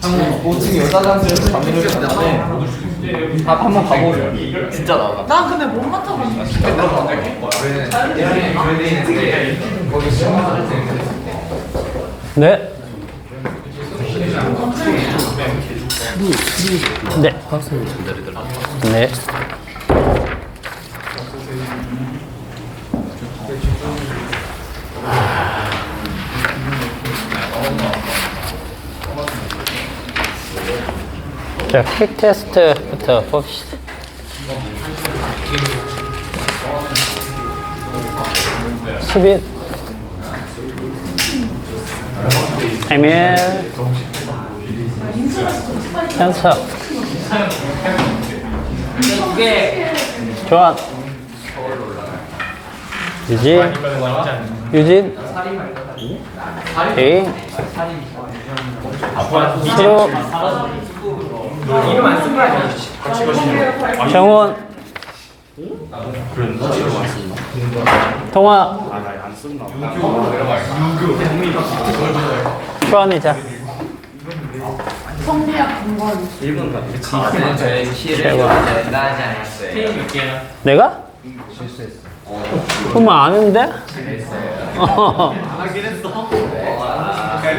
5층 여자장실에서 잠들기 전에 한번 가보세요. 진짜 나와. 난 근데 못 맡아봤는데. 네. 네. 네. 자, 퀵 테스트부터 봅시다. 수빈, 에밀, 현석, 조한, 유진, 에잉, 수로, 이름 안 쓴 거 아니야? 같이 거시냐? 정훈, 동아, 안 쓴다. 주한이자. 성리학 공부하는. 1분 가. 저희 키를 나지 않았어요. 내가? 그럼 아는데? 하긴 했어.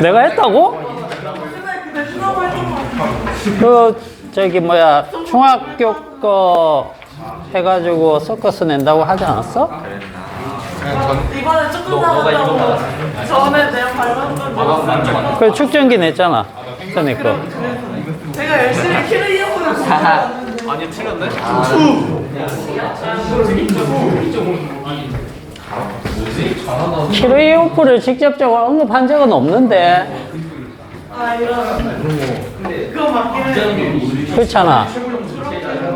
내가 했다고? 근데 수다고 했던 거 같아. 그 저기 뭐야 중학교 거 해가지고 서커스 낸다고 하지 않았어? 이번에 조금 나갔다고. 전에 내가 밟았던 거. 그 축전기 냈잖아. 선이 거. 내가 열심히 키를 이어보고 공부하는데. 아니 틀렸네. 키르이오프를 직접적으로 언급한 적은 없는데. 아, 이런. 그거 맞긴 해. 그렇잖아.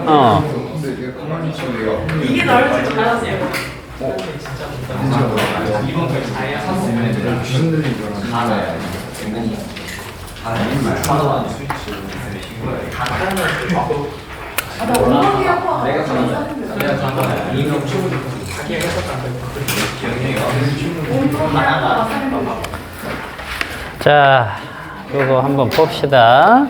어. 이게 나올 줄 알았어요. 아, 나 엉덩이 아파. 자, 이거 한번 봅시다.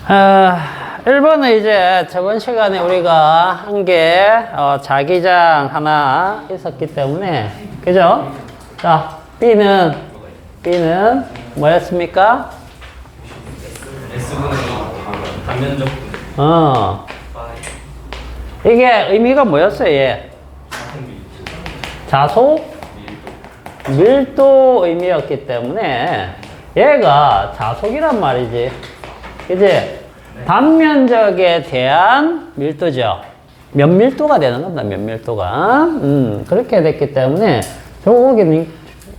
아, 1번은 이제 저번 시간에 우리가 한 게 자기장 하나 있었기 때문에 그죠? 자, B는 뭐였습니까? 단면적. 이게 의미가 뭐였어요, 얘? 자속, 밀도 의미였기 때문에 얘가 자속이란 말이지. 그지? 단면적에 대한 밀도죠. 면밀도가 되는 겁니다, 면밀도가. 그렇게 됐기 때문에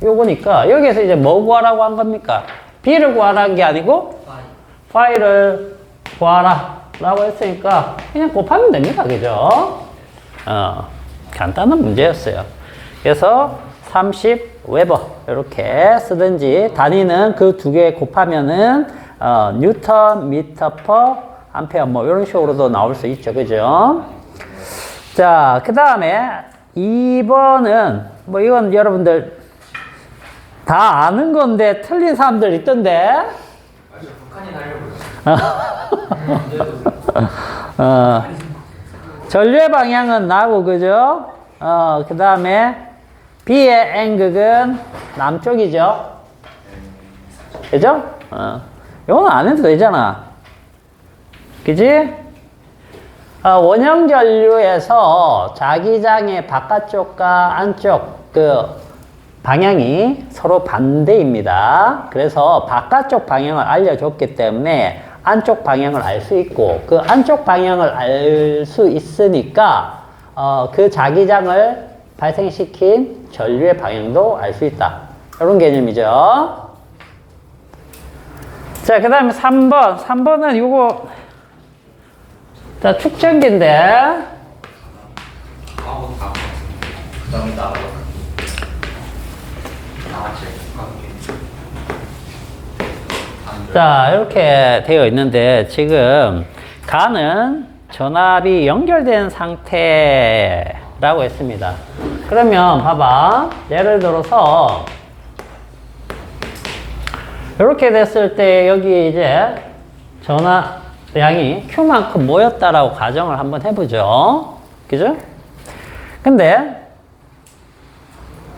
요거니까 여기에서 이제 뭐 구하라고 한 겁니까? B를 구하라는 게 아니고 파이를 구하라 라고 했으니까 그냥 곱하면 됩니다. 그죠? 간단한 문제였어요. 그래서 30웨버 이렇게 쓰든지 단위는 그 두 개 곱하면은 뉴턴 미터 퍼 암페어 뭐 이런 식으로도 나올 수 있죠. 그죠? 자, 그 다음에 2번은 뭐 이건 여러분들 다 아는 건데 틀린 사람들 있던데. 전류의 방향은 나고, 그죠? 그 다음에 B의 N극은 남쪽이죠? 그죠? 이건 안 해도 되잖아. 그지? 원형 전류에서 자기장의 바깥쪽과 안쪽 그 방향이 서로 반대입니다. 그래서 바깥쪽 방향을 알려줬기 때문에 안쪽 방향을 알 수 있고 그 안쪽 방향을 알 수 있으니까 그 자기장을 발생시킨 전류의 방향도 알 수 있다. 이런 개념이죠. 자, 그 다음에 3번. 3번은 요거 자, 축전기인데 자, 이렇게 되어 있는데 지금 가는 전압이 연결된 상태라고 했습니다. 그러면 봐봐. 예를 들어서 이렇게 됐을 때 여기 이제 전화량이 Q만큼 모였다라고 가정을 한번 해보죠. 그죠? 근데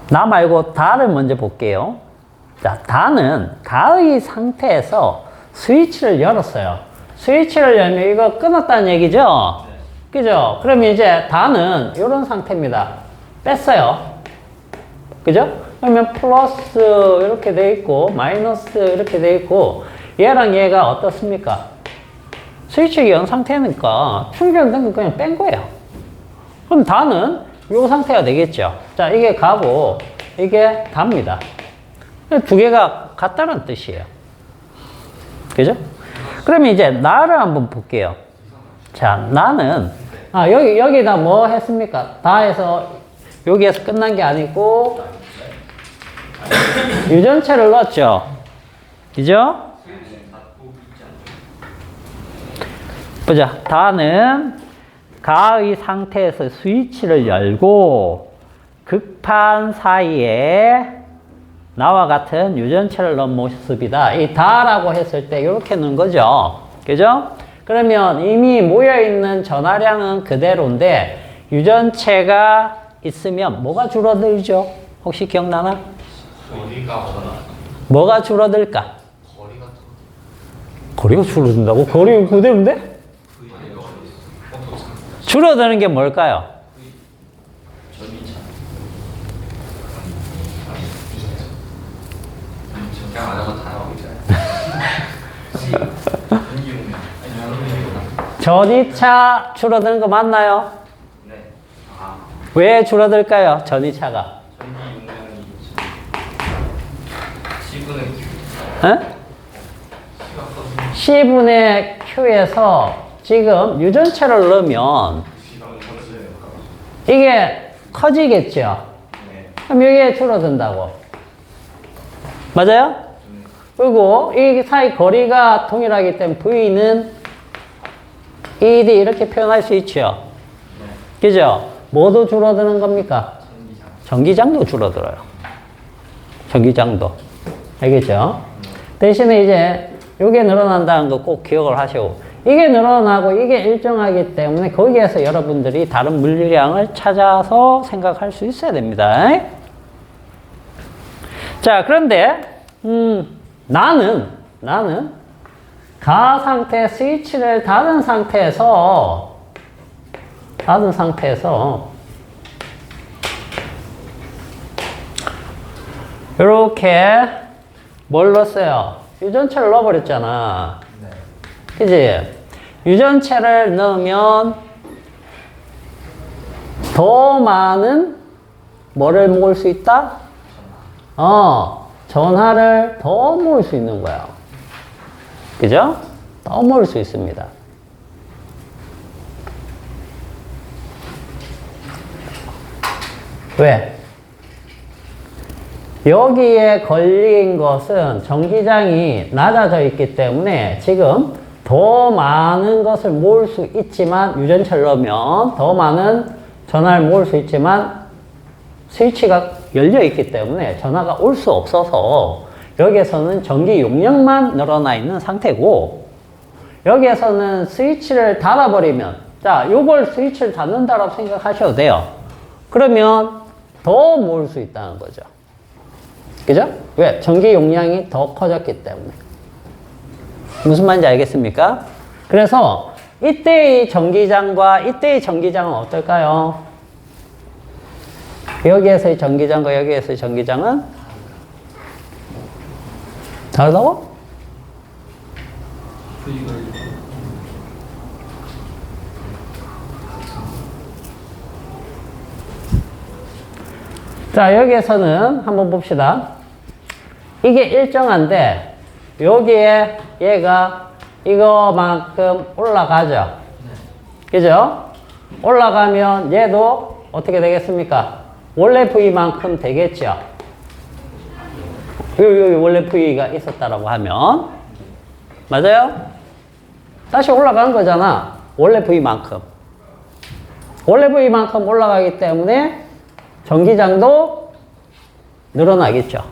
나 말고 다를 먼저 볼게요. 자, 다는 다의 상태에서 스위치를 열었어요. 스위치를 열면 이거 끊었다는 얘기죠? 그죠? 그러면 이제 다는 이런 상태입니다. 뺐어요. 그죠? 그러면 플러스 이렇게 돼 있고 마이너스 이렇게 돼 있고 얘랑 얘가 어떻습니까? 스위치 연 상태니까 충전된 거 그냥 뺀 거예요. 그럼 다는 이 상태가 되겠죠. 자, 이게 가고 이게 답니다. 두 개가 같다는 뜻이에요. 그죠? 그러면 이제 나를 한번 볼게요. 자, 나는 여기다 뭐 했습니까? 다해서 여기에서 끝난 게 아니고 유전체를 넣었죠. 그죠? 보자. 다는 가의 상태에서 스위치를 열고 극판 사이에 나와 같은 유전체를 넣은 모습이다. 이 다라고 했을 때 이렇게 넣은 거죠. 그죠? 그러면 이미 모여있는 전하량은 그대로인데 유전체가 있으면 뭐가 줄어들죠? 혹시 기억나나? 뭐가 줄어들까? 거리가 줄어든다고? 거리가 그대로인데? 줄어드는 게 뭘까요? 전이차 줄어드는 거 맞나요? 네. 왜 줄어들까요? 전이차가? C분의 Q에서 지금 유전체를 넣으면 이게 커지겠죠? 그럼 이게 줄어든다고. 맞아요? 그리고 이 사이 거리가 동일하기 때문에 V는 ED 이렇게 표현할 수 있죠? 그죠? 뭐도 줄어드는 겁니까? 전기장도 줄어들어요. 전기장도. 알겠죠? 대신에 이제 이게 늘어난다는 거 꼭 기억을 하시고 이게 늘어나고 이게 일정하기 때문에 거기에서 여러분들이 다른 물리량을 찾아서 생각할 수 있어야 됩니다. 자, 그런데 나는 가 상태 스위치를 닫은 상태에서 이렇게 뭘 넣었어요? 유전체를 넣어버렸잖아. 그지? 유전체를 넣으면 더 많은 뭐를 모을 수 있다? 전하를 더 모을 수 있는 거야. 그죠? 더 모을 수 있습니다. 왜? 여기에 걸린 것은 전기장이 낮아져 있기 때문에 지금 더 많은 것을 모을 수 있지만 유전체를 넣으면 더 많은 전하를 모을 수 있지만 스위치가 열려 있기 때문에 전하가 올 수 없어서 여기에서는 전기 용량만 늘어나 있는 상태고 여기에서는 스위치를 닫아버리면 자, 요걸 스위치를 닫는다라고 생각하셔도 돼요. 그러면 더 모을 수 있다는 거죠. 그죠? 왜? 전기 용량이 더 커졌기 때문에. 무슨 말인지 알겠습니까? 그래서 이때의 전기장과 이때의 전기장은 어떨까요? 여기에서의 전기장과 여기에서의 전기장은 다르다고? 자, 여기에서는 한번 봅시다. 이게 일정한데 여기에 얘가 이거만큼 올라가죠. 그죠? 올라가면 얘도 어떻게 되겠습니까? 원래 V만큼 되겠죠. 여기 원래 V가 있었다라고 하면 맞아요? 다시 올라가는 거잖아. 원래 V만큼. 원래 V만큼 올라가기 때문에 전기장도 늘어나겠죠.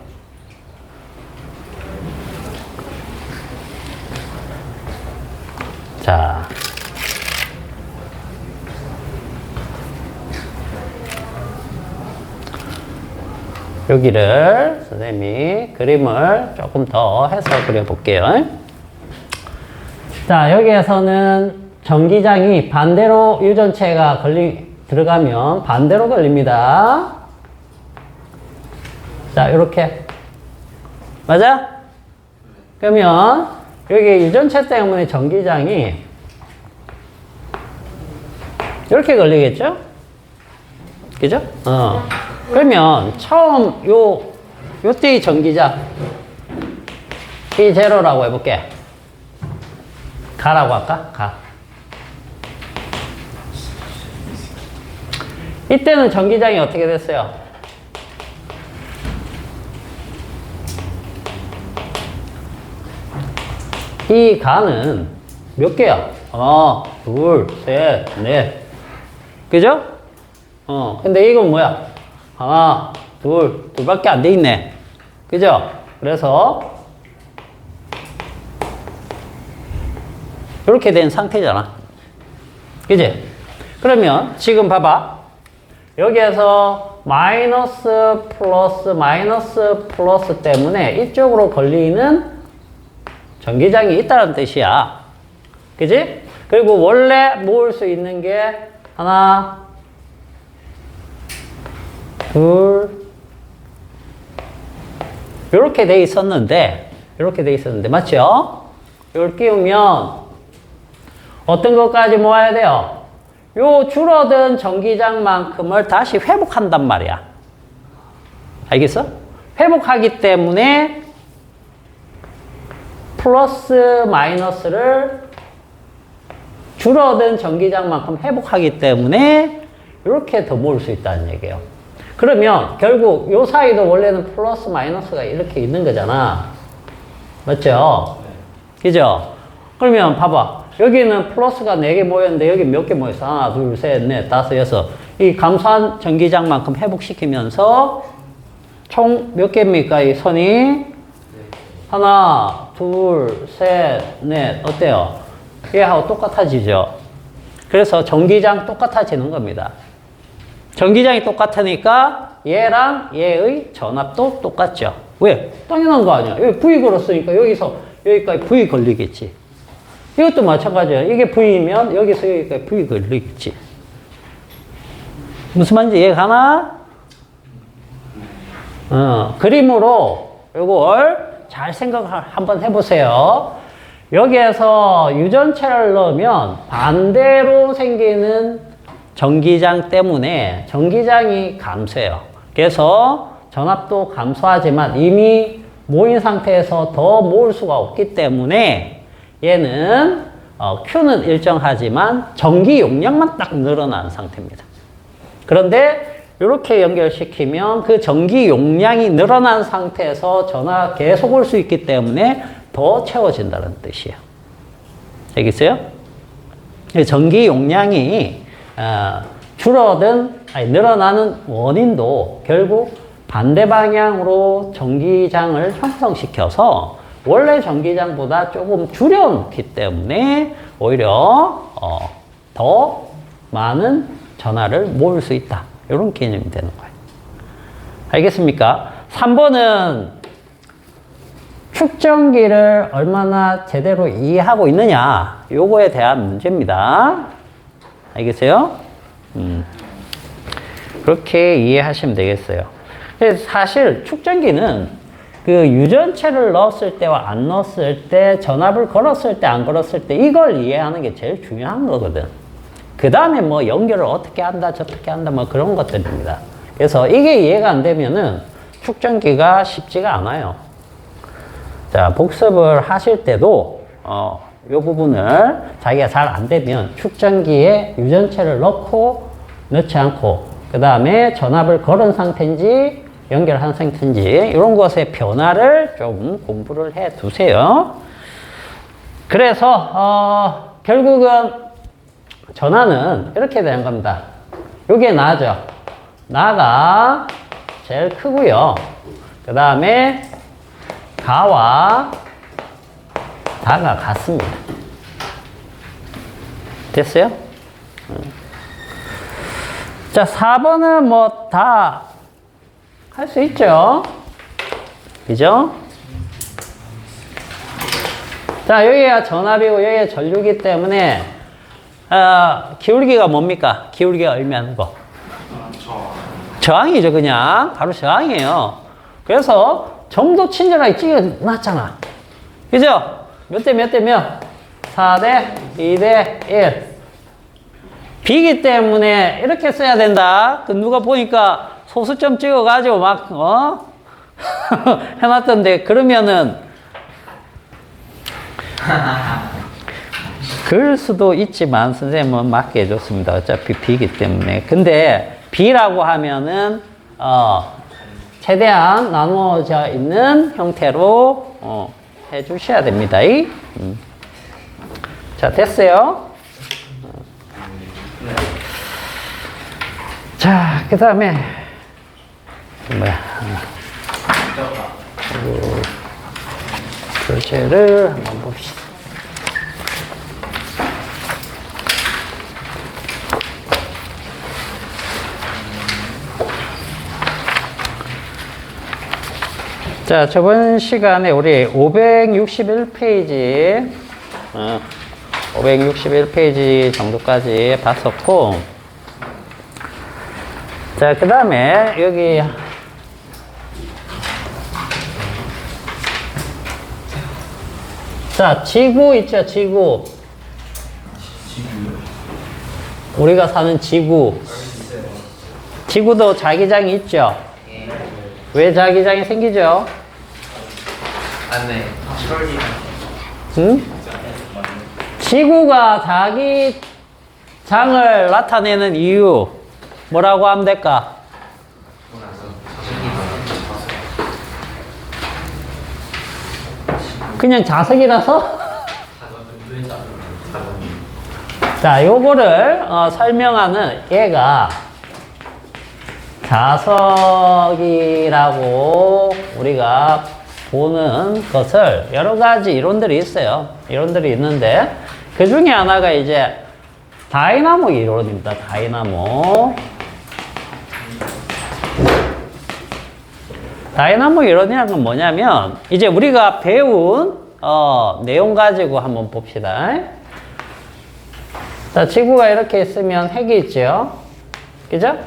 자. 여기를 선생님이 그림을 조금 더 해서 그려볼게요. 자, 여기에서는 전기장이 반대로 유전체가 들어가면 반대로 걸립니다. 자, 이렇게. 맞아? 그러면 여기 유전체 때문에 전기장이 이렇게 걸리겠죠? 그죠? 그러면 처음 요때의 전기장 T0라고 해볼게. 가라고 할까? 가. 이때는 전기장이 어떻게 됐어요? 이 가는 몇 개야? 하나, 둘, 셋, 넷. 그죠? 근데 이건 뭐야? 하나, 둘밖에 안 돼 있네. 그죠? 그래서 이렇게 된 상태잖아. 그지? 그러면 지금 봐봐. 여기에서 마이너스 플러스 때문에 이쪽으로 걸리는 전기장이 있다는 뜻이야. 그지? 그리고 원래 모을 수 있는 게 하나, 둘, 이렇게 돼 있었는데, 맞죠? 이걸 끼우면 어떤 것까지 모아야 돼요? 요 줄어든 전기장만큼을 다시 회복한단 말이야. 알겠어? 회복하기 때문에 플러스 마이너스를 줄어든 전기장만큼 회복하기 때문에 이렇게 더 모을 수 있다는 얘기예요. 그러면 결국 요 사이도 원래는 플러스 마이너스가 이렇게 있는 거잖아. 맞죠? 그죠? 그러면 봐봐. 여기는 플러스가 4개 모였는데 여기 몇 개 모였어? 하나, 둘, 셋, 넷, 다섯, 여섯. 이 감소한 전기장만큼 회복시키면서 총 몇 개입니까? 이 선이? 하나, 둘, 셋, 넷. 어때요? 얘하고 똑같아지죠? 그래서 전기장 똑같아지는 겁니다. 전기장이 똑같으니까 얘랑 얘의 전압도 똑같죠. 왜? 당연한 거 아니야. 여기 V 걸었으니까 여기서 여기까지 V 걸리겠지. 이것도 마찬가지야. 이게 V면 여기서 여기까지 V 걸리겠지. 무슨 말인지 이해가나? 그림으로 이걸 잘 생각 한번 해보세요. 여기에서 유전체를 넣으면 반대로 생기는 전기장 때문에 전기장이 감소해요. 그래서 전압도 감소하지만 이미 모인 상태에서 더 모을 수가 없기 때문에 얘는 Q는 일정하지만 전기 용량만 딱 늘어나는 상태입니다. 그런데 이렇게 연결시키면 그 전기 용량이 늘어난 상태에서 전화 계속 올 수 있기 때문에 더 채워진다는 뜻이에요. 알겠어요? 전기 용량이 늘어나는 원인도 결국 반대 방향으로 전기장을 형성시켜서 원래 전기장보다 조금 줄여놓기 때문에 오히려 더 많은 전하를 모을 수 있다. 이런 개념이 되는 거예요. 알겠습니까? 3번은 축전기를 얼마나 제대로 이해하고 있느냐, 요거에 대한 문제입니다. 알겠어요? 그렇게 이해하시면 되겠어요. 사실 축전기는 그 유전체를 넣었을 때와 안 넣었을 때, 전압을 걸었을 때, 안 걸었을 때, 이걸 이해하는 게 제일 중요한 거거든. 그 다음에 뭐 연결을 어떻게 한다, 저떻게 한다, 뭐 그런 것들입니다. 그래서 이게 이해가 안 되면은 축전기가 쉽지가 않아요. 자, 복습을 하실 때도, 요 부분을 자기가 잘 안 되면 축전기에 유전체를 넣지 않고, 그 다음에 전압을 걸은 상태인지, 연결한 상태인지, 이런 것의 변화를 좀 공부를 해 두세요. 그래서, 결국은 전화는 이렇게 되는 겁니다. 요게 나죠. 나가 제일 크고요. 그 다음에 가와 다가 같습니다. 됐어요? 자, 4번은 뭐 다 할 수 있죠? 그죠? 자, 여기가 전압이고 여기가 전류기 때문에 기울기가 뭡니까? 기울기가 의미하는 거. 저항이죠, 그냥. 바로 저항이에요. 그래서 점도 친절하게 찍어놨잖아. 그죠? 몇 대 몇 대 몇? 4대 2대 1. B이기 때문에 이렇게 써야 된다. 그 누가 보니까 소수점 찍어가지고 막, 해놨던데, 그러면은, 그럴 수도 있지만, 선생님은 맞게 해줬습니다. 어차피 B이기 때문에. 근데, B라고 하면은, 최대한 나누어져 있는 형태로, 해주셔야 됩니다. 자, 됐어요? 자, 그 다음에, 교재를 한번 봅시다. 자, 저번 시간에 우리 561페이지, 561페이지 정도까지 봤었고, 자, 그 다음에 여기, 자, 지구 있죠, 지구. 우리가 사는 지구. 지구도 자기장이 있죠? 왜 자기장이 생기죠? 네. 응? 지구가 자기장을 나타내는 이유, 뭐라고 하면 될까? 그냥 자석이라서? 자, 요거를 설명하는 얘가 자석이라고 우리가 보는 것을 여러 가지 이론들이 있어요. 이론들이 있는데 그 중에 하나가 이제 다이나모 이론입니다. 다이나모. 다이나모 이론이라는 건 뭐냐면 이제 우리가 배운 내용 가지고 한번 봅시다. 자, 지구가 이렇게 있으면 핵이 있죠. 그죠? 네.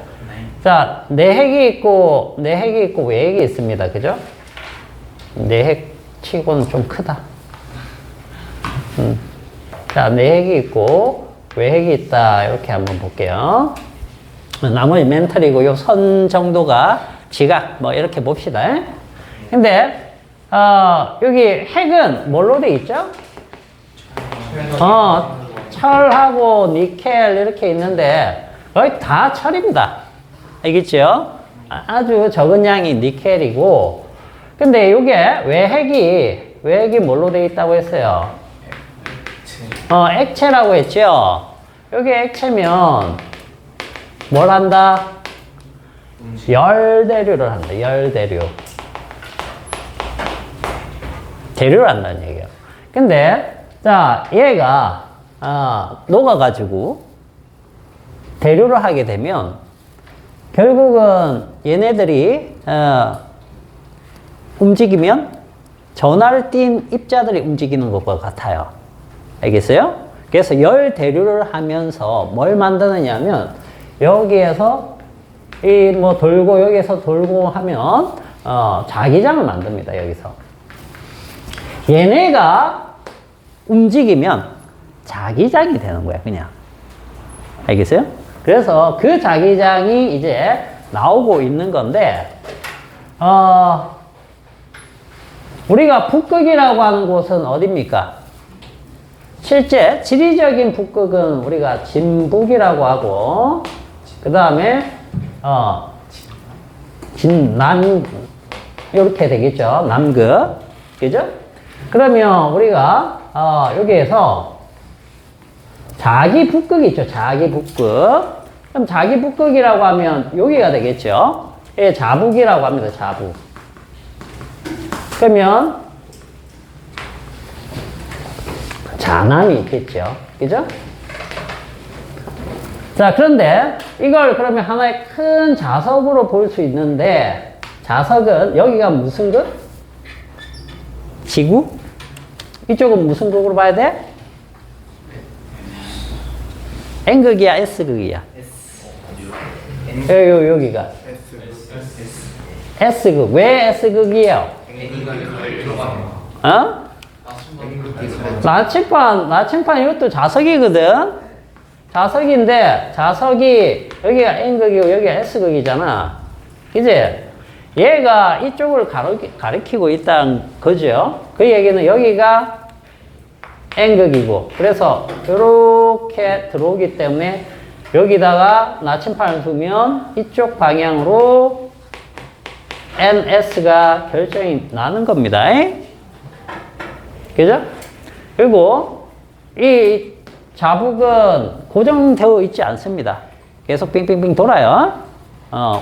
자, 내핵이 있고 외핵이 있습니다. 그죠? 내핵 치고는 좀 크다. 자, 내핵이 있고 외핵이 있다. 이렇게 한번 볼게요. 나머지 멘탈이고 요 선 정도가 지각 뭐 이렇게 봅시다. 근데 여기 핵은 뭘로 돼 있죠? 철하고 니켈 이렇게 있는데 거의 다 철입니다. 알겠죠? 아주 적은 양이 니켈이고 근데 이게 외핵이 뭘로 돼 있다고 했어요? 액체라고 했죠? 여기 액체면 뭘 한다? 열대류를 한다. 열대류. 대류를 한다는 얘기예요. 근데 자, 얘가 녹아가지고 대류를 하게 되면 결국은 얘네들이 움직이면 전하를 띤 입자들이 움직이는 것과 같아요. 알겠어요? 그래서 열 대류를 하면서 뭘 만드느냐면 여기에서 뭐 돌고 여기에서 돌고 하면 자기장을 만듭니다. 여기서 얘네가 움직이면 자기장이 되는 거야. 그냥 알겠어요? 그래서 그 자기장이 이제 나오고 있는 건데 우리가 북극이라고 하는 곳은 어디입니까? 실제 지리적인 북극은 우리가 진북이라고 하고 그 다음에 진남 이렇게 되겠죠. 남극. 그죠? 그러면 우리가 여기에서 자기 북극이 있죠. 자기 북극. 그럼 자기 북극이라고 하면 여기가 되겠죠. 예, 자북이라고 합니다. 자북. 그러면 자남이 있겠죠. 그죠? 자, 그런데 이걸 그러면 하나의 큰 자석으로 볼 수 있는데, 자석은 여기가 무슨 극? 지구? 이쪽은 무슨 극으로 봐야 돼? N극이야, S극이야? 여기가 S극. 왜 S극이에요? 어? 나침반 이것도 자석이거든? 자석인데, 자석이, 여기가 N극이고 여기가 S극이잖아. 이제, 얘가 이쪽을 가리키고 있다는 거죠. 그 얘기는 여기가 N극이고, 그래서 이렇게 들어오기 때문에 여기다가 나침판을 두면 이쪽 방향으로 NS가 결정이 나는 겁니다. 그죠? 그리고 이 자북은 고정되어 있지 않습니다. 계속 빙빙빙 돌아요.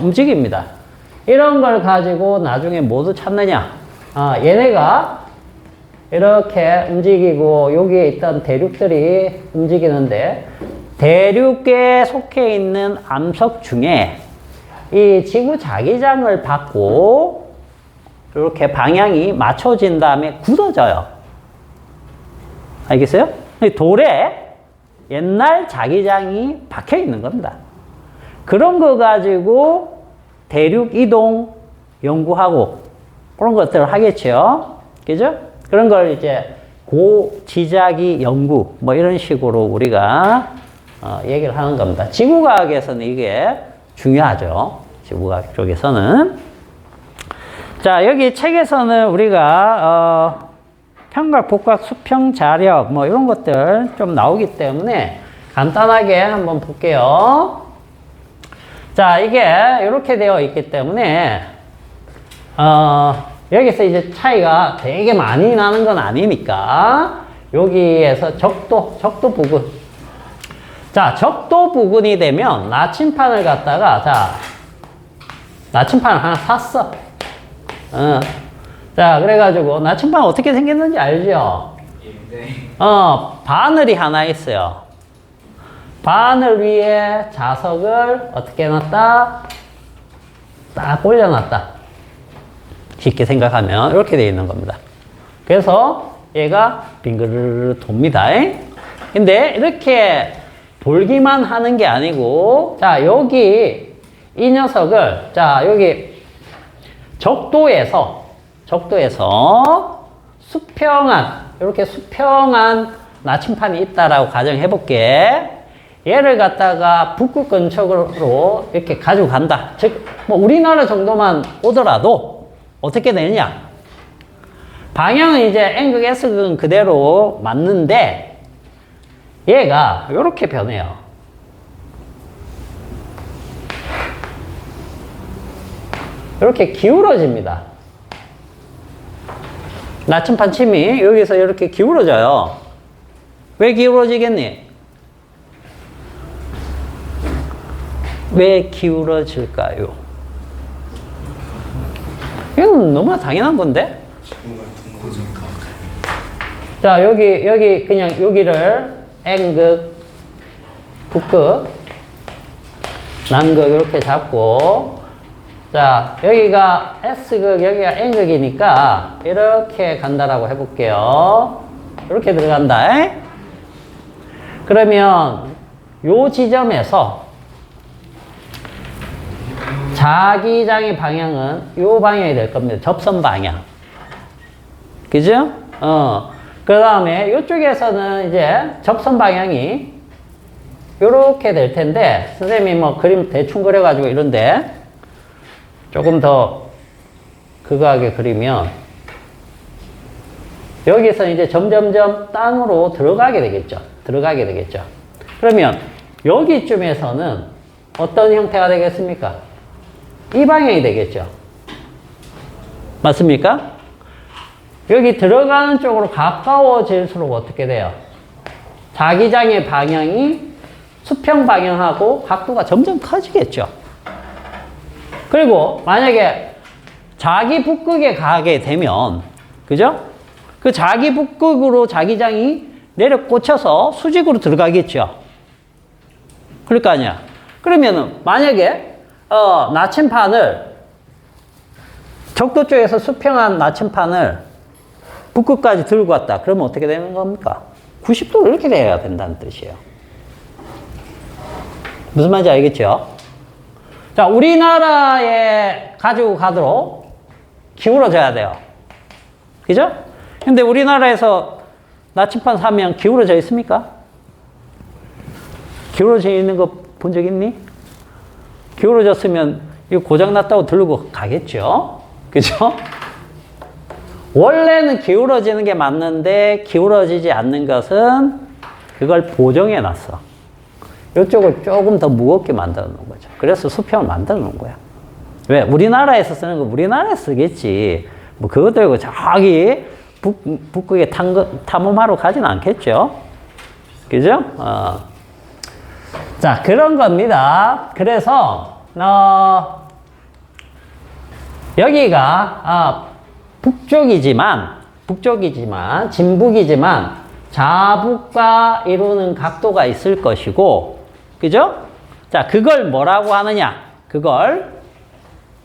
움직입니다. 이런 걸 가지고 나중에 뭐도 찾느냐? 얘네가 이렇게 움직이고 여기에 있던 대륙들이 움직이는데 대륙에 속해 있는 암석 중에 이 지구 자기장을 받고 이렇게 방향이 맞춰진 다음에 굳어져요. 알겠어요? 돌에 옛날 자기장이 박혀 있는 겁니다. 그런 거 가지고 대륙 이동 연구하고 그런 것들을 하겠죠. 그죠? 그런 걸 이제 고지자기 연구 뭐 이런 식으로 우리가 얘기를 하는 겁니다. 지구과학에서는 이게 중요하죠. 지구과학 쪽에서는. 자, 여기 책에서는 우리가 평각, 복각, 수평, 자력 뭐 이런 것들 좀 나오기 때문에 간단하게 한번 볼게요. 자, 이게 이렇게 되어 있기 때문에 여기서 이제 차이가 되게 많이 나는 건 아니니까 여기에서 적도 부근. 자, 적도 부근이 되면 나침판을 갖다가 나침판을 하나 샀어. 자, 그래가지고 나침판 어떻게 생겼는지 알죠? 바늘이 하나 있어요. 바늘 위에 자석을 어떻게 해놨다? 딱 올려놨다. 쉽게 생각하면 이렇게 되어 있는 겁니다. 그래서 얘가 빙그르르 돕니다. 근데 이렇게 돌기만 하는 게 아니고, 자, 여기 이 녀석을, 자, 여기 적도에서 이렇게 수평한 나침판이 있다라고 가정해 볼게. 얘를 갖다가 북극 근처로 이렇게 가지고 간다. 즉, 뭐 우리나라 정도만 오더라도 어떻게 되느냐? 방향은 이제 N극, S극은 그대로 맞는데 얘가 이렇게 변해요. 이렇게 기울어집니다. 나침판 침이 여기서 이렇게 기울어져요. 왜 기울어지겠니? 왜 기울어질까요? 이건 너무나 당연한 건데? 자, 여기 그냥 여기를 N극, 북극, 남극 이렇게 잡고, 자, 여기가 S극, 여기가 N극이니까 이렇게 간다라고 해볼게요. 이렇게 들어간다. 그러면 요 지점에서 자기장의 방향은 요 방향이 될 겁니다. 접선 방향. 그죠? 그 다음에 이쪽에서는 이제 접선 방향이 요렇게 될 텐데, 선생님이 뭐 그림 대충 그려가지고 이런데, 조금 더 그거하게 그리면, 여기서 이제 점점점 땅으로 들어가게 되겠죠. 그러면 여기쯤에서는 어떤 형태가 되겠습니까? 이 방향이 되겠죠. 맞습니까? 여기 들어가는 쪽으로 가까워질수록 어떻게 돼요? 자기장의 방향이 수평 방향하고 각도가 점점 커지겠죠. 그리고 만약에 자기 북극에 가게 되면, 그죠? 그 자기 북극으로 자기장이 내려 꽂혀서 수직으로 들어가겠죠. 그럴 거 아니야. 그러면은 만약에 나침판을 적도 쪽에서 수평한 나침판을 북극까지 들고 왔다. 그러면 어떻게 되는 겁니까? 90도로 이렇게 돼야 된다는 뜻이에요. 무슨 말인지 알겠죠? 자, 우리나라에 가지고 가도록 기울어져야 돼요. 그죠? 근데 우리나라에서 나침판 사면 기울어져 있습니까? 기울어져 있는 거 본 적 있니? 기울어졌으면 이거 고장났다고 들고 가겠죠? 그죠? 원래는 기울어지는 게 맞는데 기울어지지 않는 것은 그걸 보정해 놨어. 이쪽을 조금 더 무겁게 만들어 놓은 거죠. 그래서 수평을 만들어 놓은 거야. 왜? 우리나라에서 쓰는 거 우리나라에서 쓰겠지. 뭐 그것 들고 저기 북극에 탐험하러 가진 않겠죠? 그죠? 자, 그런 겁니다. 그래서, 여기가, 북쪽이지만, 진북이지만, 자북과 이루는 각도가 있을 것이고, 그죠? 자, 그걸 뭐라고 하느냐? 그걸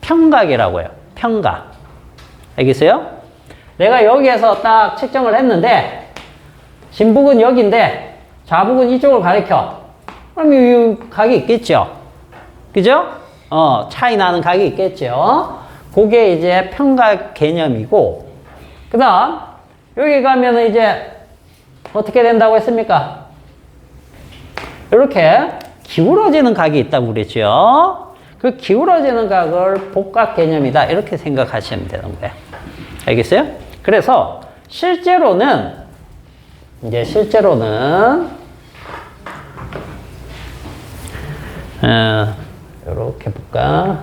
평각이라고 해요. 평각. 알겠어요? 내가 여기에서 딱 측정을 했는데, 진북은 여기인데, 자북은 이쪽을 가리켜. 그럼 이 각이 있겠죠? 그죠? 차이 나는 각이 있겠죠? 그게 이제 평각 개념이고, 그 다음, 여기 가면은 이제 어떻게 된다고 했습니까? 이렇게 기울어지는 각이 있다고 그랬죠? 그 기울어지는 각을 복각 개념이다. 이렇게 생각하시면 되는 거예요. 알겠어요? 그래서 실제로는 이렇게 볼까?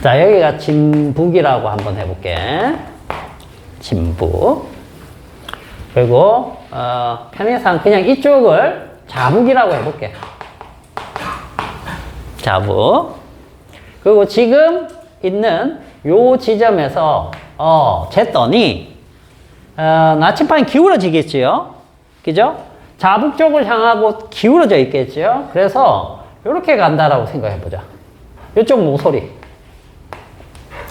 자, 여기가 진북이라고 한번 해볼게. 진북. 그리고, 편의상 그냥 이쪽을 자북이라고 해볼게. 자북. 그리고 지금 있는 요 지점에서, 쟀더니, 나침판이 기울어지겠지요? 그죠? 자북 쪽을 향하고 기울어져 있겠지요? 그래서, 요렇게 간다라고 생각해보자. 요쪽 모서리.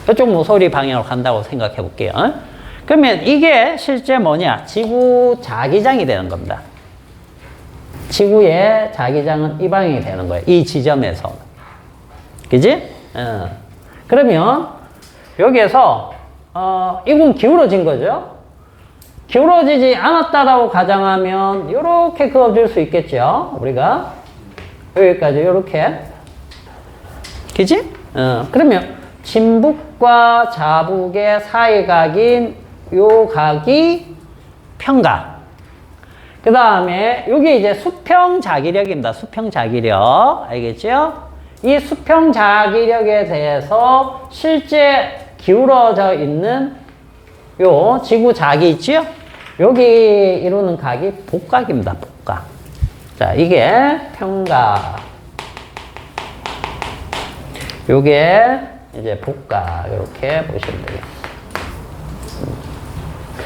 이쪽 모서리 방향으로 간다고 생각해 볼게요. 그러면 이게 실제 뭐냐? 지구 자기장이 되는 겁니다. 지구의 자기장은 이 방향이 되는 거예요. 이 지점에서. 그지? 그러면 여기에서 이건 기울어진 거죠. 기울어지지 않았다라고 가정하면 이렇게 그어줄 수 있겠죠. 우리가 여기까지 이렇게. 그지? 그러면 진북과 자북의 사이각인 요 각이 평각. 그 다음에 여기 이제 수평자기력입니다. 수평자기력. 알겠죠? 이 수평자기력에 대해서 실제 기울어져 있는 요 지구자기 있죠? 여기 이루는 각이 복각입니다. 복각. 자, 이게 평각. 요게 이제 복각. 이렇게 보시면 되겠습니다.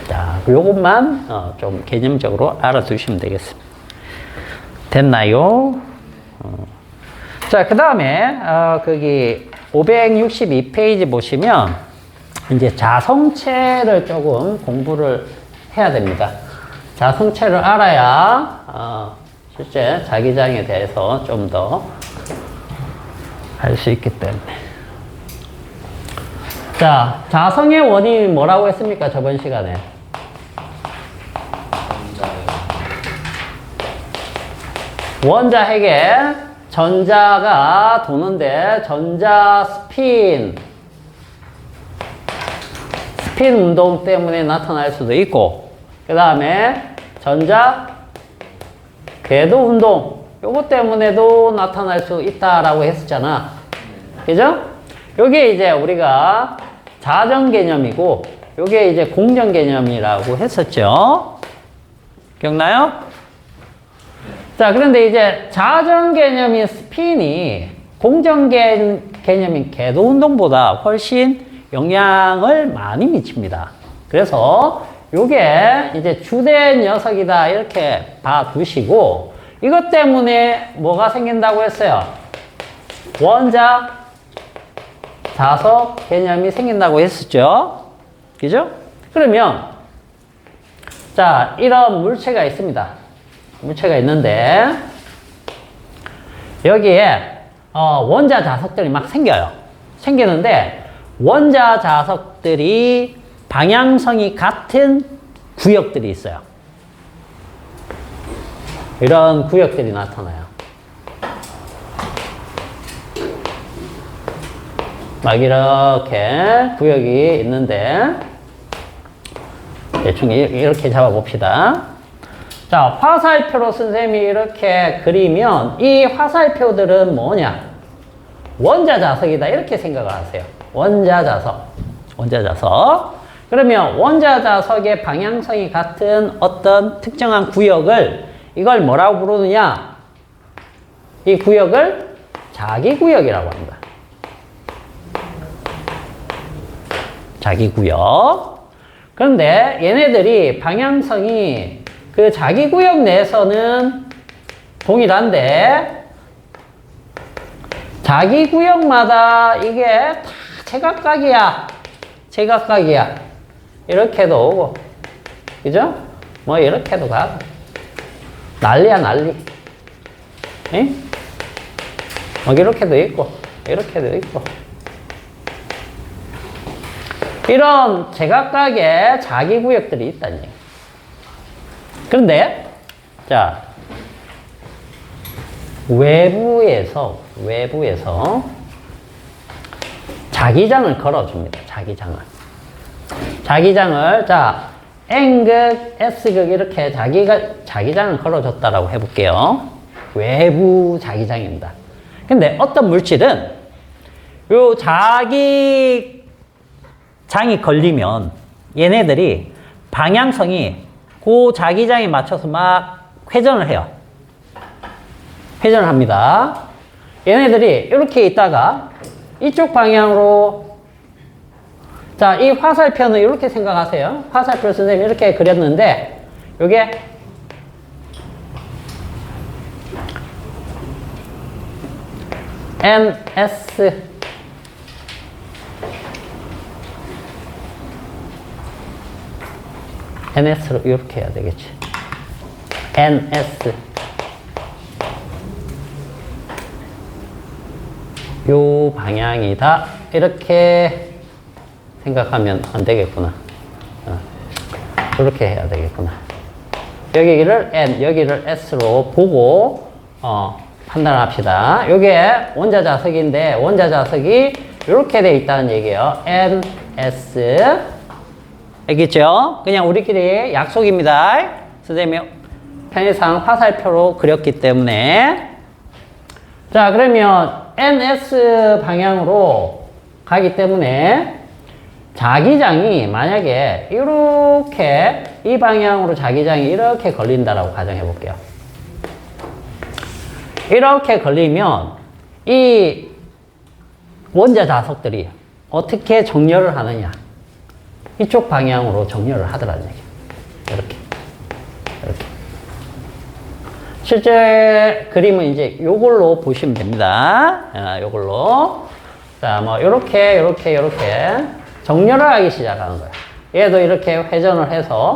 자, 요것만 좀 개념적으로 알아두시면 되겠습니다. 됐나요? 자, 그 다음에 거기 562페이지 보시면 이제 자성체를 조금 공부를 해야 됩니다. 자성체를 알아야 실제 자기장에 대해서 좀 더 알 수 있기 때문에. 자, 자성의 원인이 뭐라고 했습니까? 저번 시간에. 원자핵에 전자가 도는데 전자 스핀 운동 때문에 나타날 수도 있고, 그 다음에 전자 궤도 운동 요것 때문에도 나타날 수 있다라고 했었잖아. 그죠? 요게 이제 우리가 자정 개념이고, 요게 이제 공정 개념이라고 했었죠. 기억나요? 자, 그런데 이제 자정 개념인 스핀이 공정 개념인 궤도 운동보다 훨씬 영향을 많이 미칩니다. 그래서 요게 이제 주된 녀석이다 이렇게 봐두시고, 이것 때문에 뭐가 생긴다고 했어요? 원자 자석 개념이 생긴다고 했었죠. 그죠? 그러면 자, 이런 물체가 있습니다. 물체가 있는데 여기에 원자 자석들이 막 생겨요. 생기는데 원자 자석들이 방향성이 같은 구역들이 있어요. 이런 구역들이 나타나요. 막 이렇게 구역이 있는데 대충 이렇게 잡아봅시다. 자, 화살표로 선생님이 이렇게 그리면 이 화살표들은 뭐냐? 원자 자석이다 이렇게 생각을 하세요. 원자 자석. 원자 자석. 그러면 원자 자석의 방향성이 같은 어떤 특정한 구역을 이걸 뭐라고 부르느냐? 이 구역을 자기구역이라고 합니다. 자기구역. 그런데 얘네들이 방향성이 그 자기구역 내에서는 동일한데 자기구역마다 이게 다 제각각이야. 제각각이야. 이렇게도 오고, 그죠? 뭐 이렇게도 가고. 난리야 난리. 응? 뭐 이렇게도 있고 이렇게도 있고. 이런 제각각의 자기구역들이 있다는 얘기예요. 그런데 자, 외부에서 자기장을 걸어줍니다. 자기장을 자, N극, S극 이렇게 자기장을 걸어줬다라고 해볼게요. 외부 자기장입니다. 근데 어떤 물질은 요 자기장이 걸리면 얘네들이 방향성이 그 자기장에 맞춰서 막 회전을 해요. 회전을 합니다. 얘네들이 이렇게 있다가 이쪽 방향으로, 자, 이 화살표는 이렇게 생각하세요. 화살표 선생님이 이렇게 그렸는데 요게 NS NS로 이렇게 해야 되겠지. NS 요 방향이다 이렇게 생각하면 안 되겠구나. 이렇게 해야 되겠구나. 여기를 N, 여기를 S로 보고 판단합시다. 요게 원자 자석인데 원자 자석이 이렇게 돼 있다는 얘기예요. N, S. 알겠죠? 그냥 우리끼리 약속입니다. 선생님이 편의상 화살표로 그렸기 때문에. 자, 그러면 NS 방향으로 가기 때문에 자기장이 만약에 이렇게 이 방향으로 자기장이 이렇게 걸린다라고 가정해 볼게요. 이렇게 걸리면 이 원자 자석들이 어떻게 정렬을 하느냐? 이쪽 방향으로 정렬을 하더라는 얘기예요. 이렇게. 실제 그림은 이제 요걸로 보시면 됩니다. 요걸로. 자, 뭐, 요렇게 정렬을 하기 시작하는 거예요. 얘도 이렇게 회전을 해서,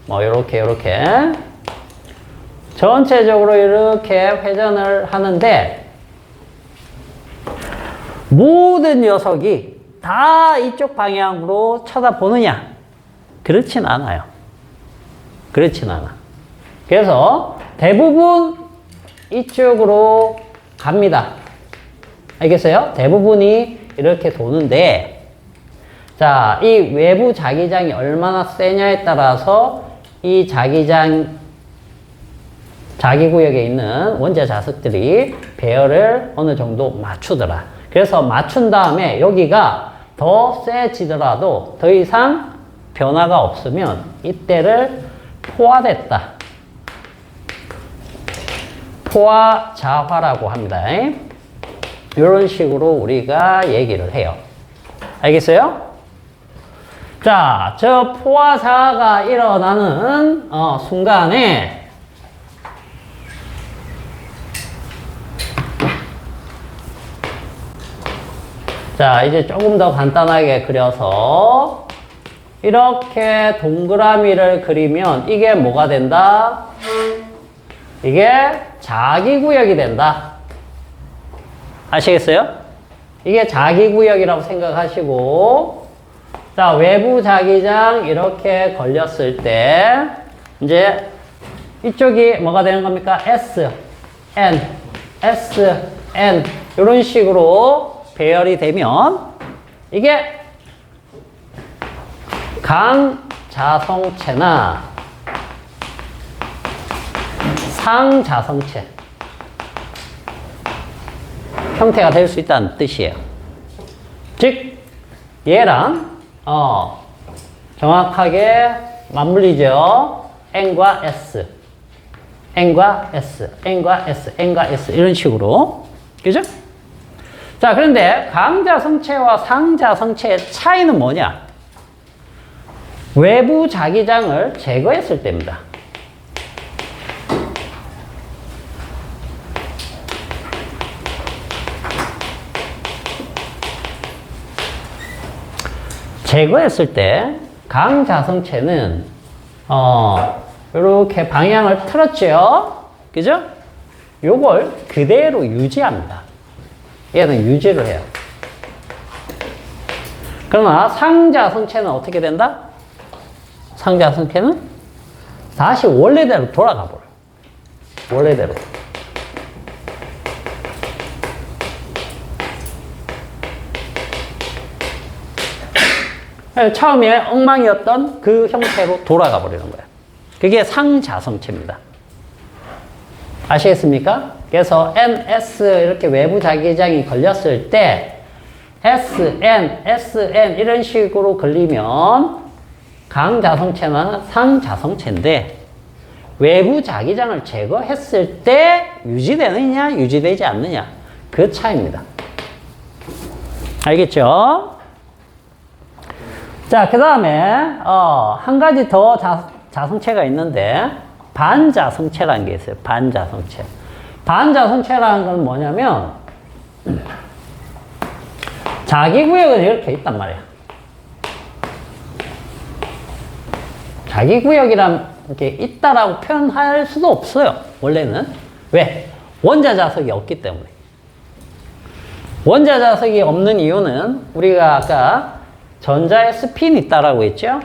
뭐, 요렇게. 전체적으로 이렇게 회전을 하는데, 모든 녀석이 다 이쪽 방향으로 쳐다보느냐? 그렇진 않아요. 그래서 대부분 이쪽으로 갑니다. 알겠어요? 대부분이 이렇게 도는데, 자, 이 외부 자기장이 얼마나 세냐에 따라서 이 자기장 자기 구역에 있는 원자 자석들이 배열을 어느 정도 맞추더라. 그래서 맞춘 다음에 여기가 더 세지더라도 더 이상 변화가 없으면 이때를 포화됐다. 포화자화라고 합니다. 이런 식으로 우리가 얘기를 해요. 알겠어요? 자, 저 포화자가 일어나는 순간에 자, 이제 조금 더 간단하게 그려서 이렇게 동그라미를 그리면 이게 뭐가 된다? 이게 자기구역이 된다. 아시겠어요? 이게 자기구역이라고 생각하시고, 자, 외부 자기장 이렇게 걸렸을 때, 이제 이쪽이 뭐가 되는 겁니까? S, N, S, N. 이런 식으로 배열이 되면, 이게 강자성체나 상자성체 형태가 될 수 있다는 뜻이에요. 즉 얘랑 정확하게 맞물리죠. N과 S, N과 S, N과 S, N과 S 이런 식으로. 그죠? 자, 그런데 강자성체와 상자성체의 차이는 뭐냐? 외부 자기장을 제거했을 때입니다. 제거했을 때 강자성체는 이렇게 방향을 틀었죠. 그죠? 요걸 그대로 유지합니다. 얘는 유지를 해요. 그러나 상자성체는 어떻게 된다? 상자성체는 다시 원래대로 돌아가 버려요. 원래대로. 처음에 엉망이었던 그 형태로 돌아가 버리는 거예요. 그게 상자성체입니다. 아시겠습니까? 그래서 NS 이렇게 외부 자기장이 걸렸을 때 SN, SN 이런 식으로 걸리면 강자성체나 상자성체인데 외부 자기장을 제거했을 때 유지되느냐 유지되지 않느냐 그 차이입니다. 알겠죠? 자, 그 다음에 한 가지 더 자성체가 있는데 반자성체라는 게 있어요. 반자성체. 반자성체라는 건 뭐냐면 자기 구역은 이렇게 있단 말이야. 자기 구역이란 이렇게 있다라고 표현할 수도 없어요. 원래는. 왜? 원자 자석이 없기 때문에. 원자 자석이 없는 이유는 우리가 아까 전자에 스핀이 있다라고 했죠?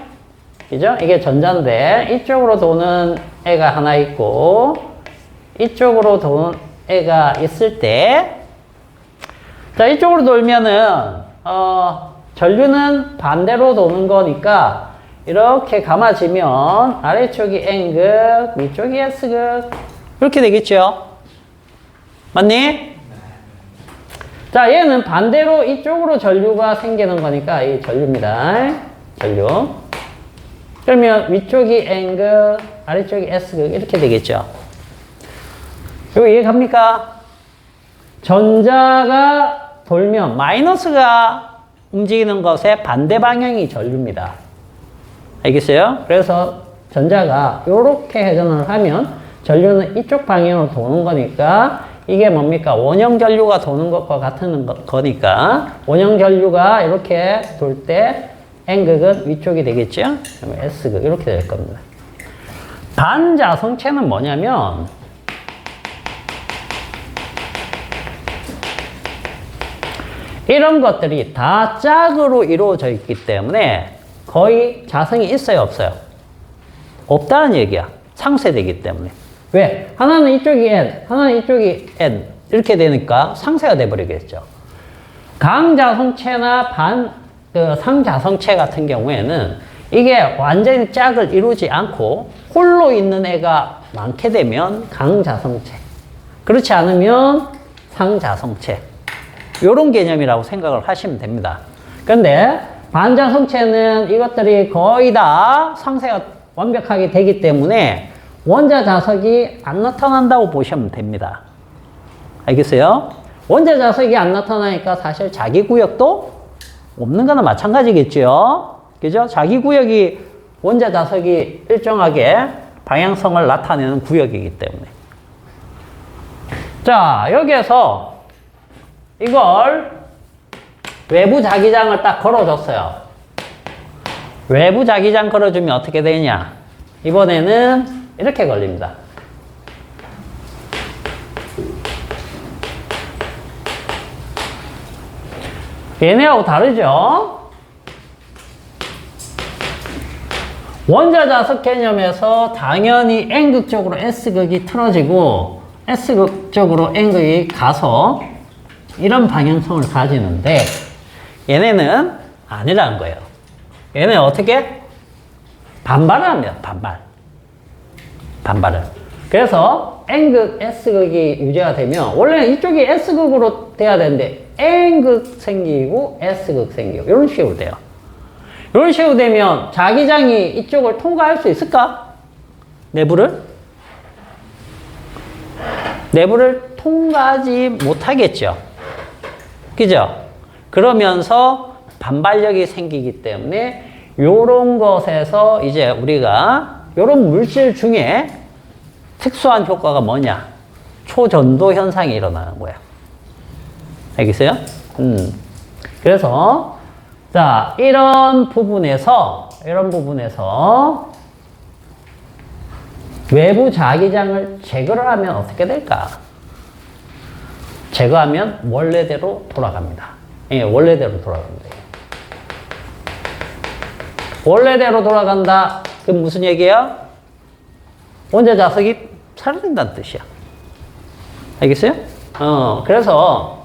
그죠? 이게 전자인데 이쪽으로 도는 애가 하나 있고 이쪽으로 도는 애가 있을 때 자, 이쪽으로 돌면은 전류는 반대로 도는 거니까 이렇게 감아지면 아래쪽이 N극, 위쪽이 S극 이렇게 되겠죠? 맞니? 자, 얘는 반대로 이쪽으로 전류가 생기는 거니까 이 전류입니다. 전류. 그러면 위쪽이 N극, 아래쪽이 S극 이렇게 되겠죠? 이거 이해갑니까? 전자가 돌면 마이너스가 움직이는 것의 반대 방향이 전류입니다. 알겠어요? 그래서 전자가 이렇게 회전을 하면 전류는 이쪽 방향으로 도는 거니까 이게 뭡니까? 원형 전류가 도는 것과 같은 거니까 원형 전류가 이렇게 돌 때 N극은 위쪽이 되겠죠? 그러면 S극 이렇게 될 겁니다. 반자성체는 뭐냐면 이런 것들이 다 짝으로 이루어져 있기 때문에 거의 자성이 있어요, 없어요? 없다는 얘기야. 상쇄되기 때문에. 왜? 하나는 이쪽이 N, 하나는 이쪽이 N 이렇게 되니까 상쇄가 돼버리겠죠. 강자성체나 상자성체 같은 경우에는 이게 완전히 짝을 이루지 않고 홀로 있는 애가 많게 되면 강자성체. 그렇지 않으면 상자성체. 요런 개념이라고 생각을 하시면 됩니다. 근데 반자성체는 이것들이 거의 다 상세가 완벽하게 되기 때문에 원자 자석이 안 나타난다고 보시면 됩니다. 알겠어요? 원자 자석이 안 나타나니까 사실 자기 구역도 없는 거나 마찬가지겠죠? 그죠? 자기 구역이 원자 자석이 일정하게 방향성을 나타내는 구역이기 때문에. 자, 여기에서 이걸 외부 자기장을 딱 걸어줬어요. 외부 자기장 걸어주면 어떻게 되냐? 이번에는 이렇게 걸립니다. 얘네하고 다르죠? 원자 자석 개념에서 당연히 N극 쪽으로 S극이 틀어지고 S극 쪽으로 N극이 가서 이런 방향성을 가지는데 얘네는 아니라는 거예요. 얘는 어떻게? 반발을 합니다. 반발을. 그래서 N극, S극이 유지가 되면 원래는 이쪽이 S극으로 돼야 되는데 N극 생기고 S극 생기고 이런 식으로 돼요. 이런 식으로 되면 자기장이 이쪽을 통과할 수 있을까? 내부를 통과하지 못하겠죠. 그죠? 그러면서 반발력이 생기기 때문에 요런 것에서 이제 우리가 요런 물질 중에 특수한 효과가 뭐냐? 초전도 현상이 일어나는 거야. 알겠어요? 그래서 자, 이런 부분에서 외부 자기장을 제거를 하면 어떻게 될까? 제거하면 원래대로 돌아갑니다. 예, 원래대로 돌아갑니다. 원래대로 돌아간다. 그럼 무슨 얘기야? 원자 자석이 사라진다는 뜻이야. 알겠어요? 그래서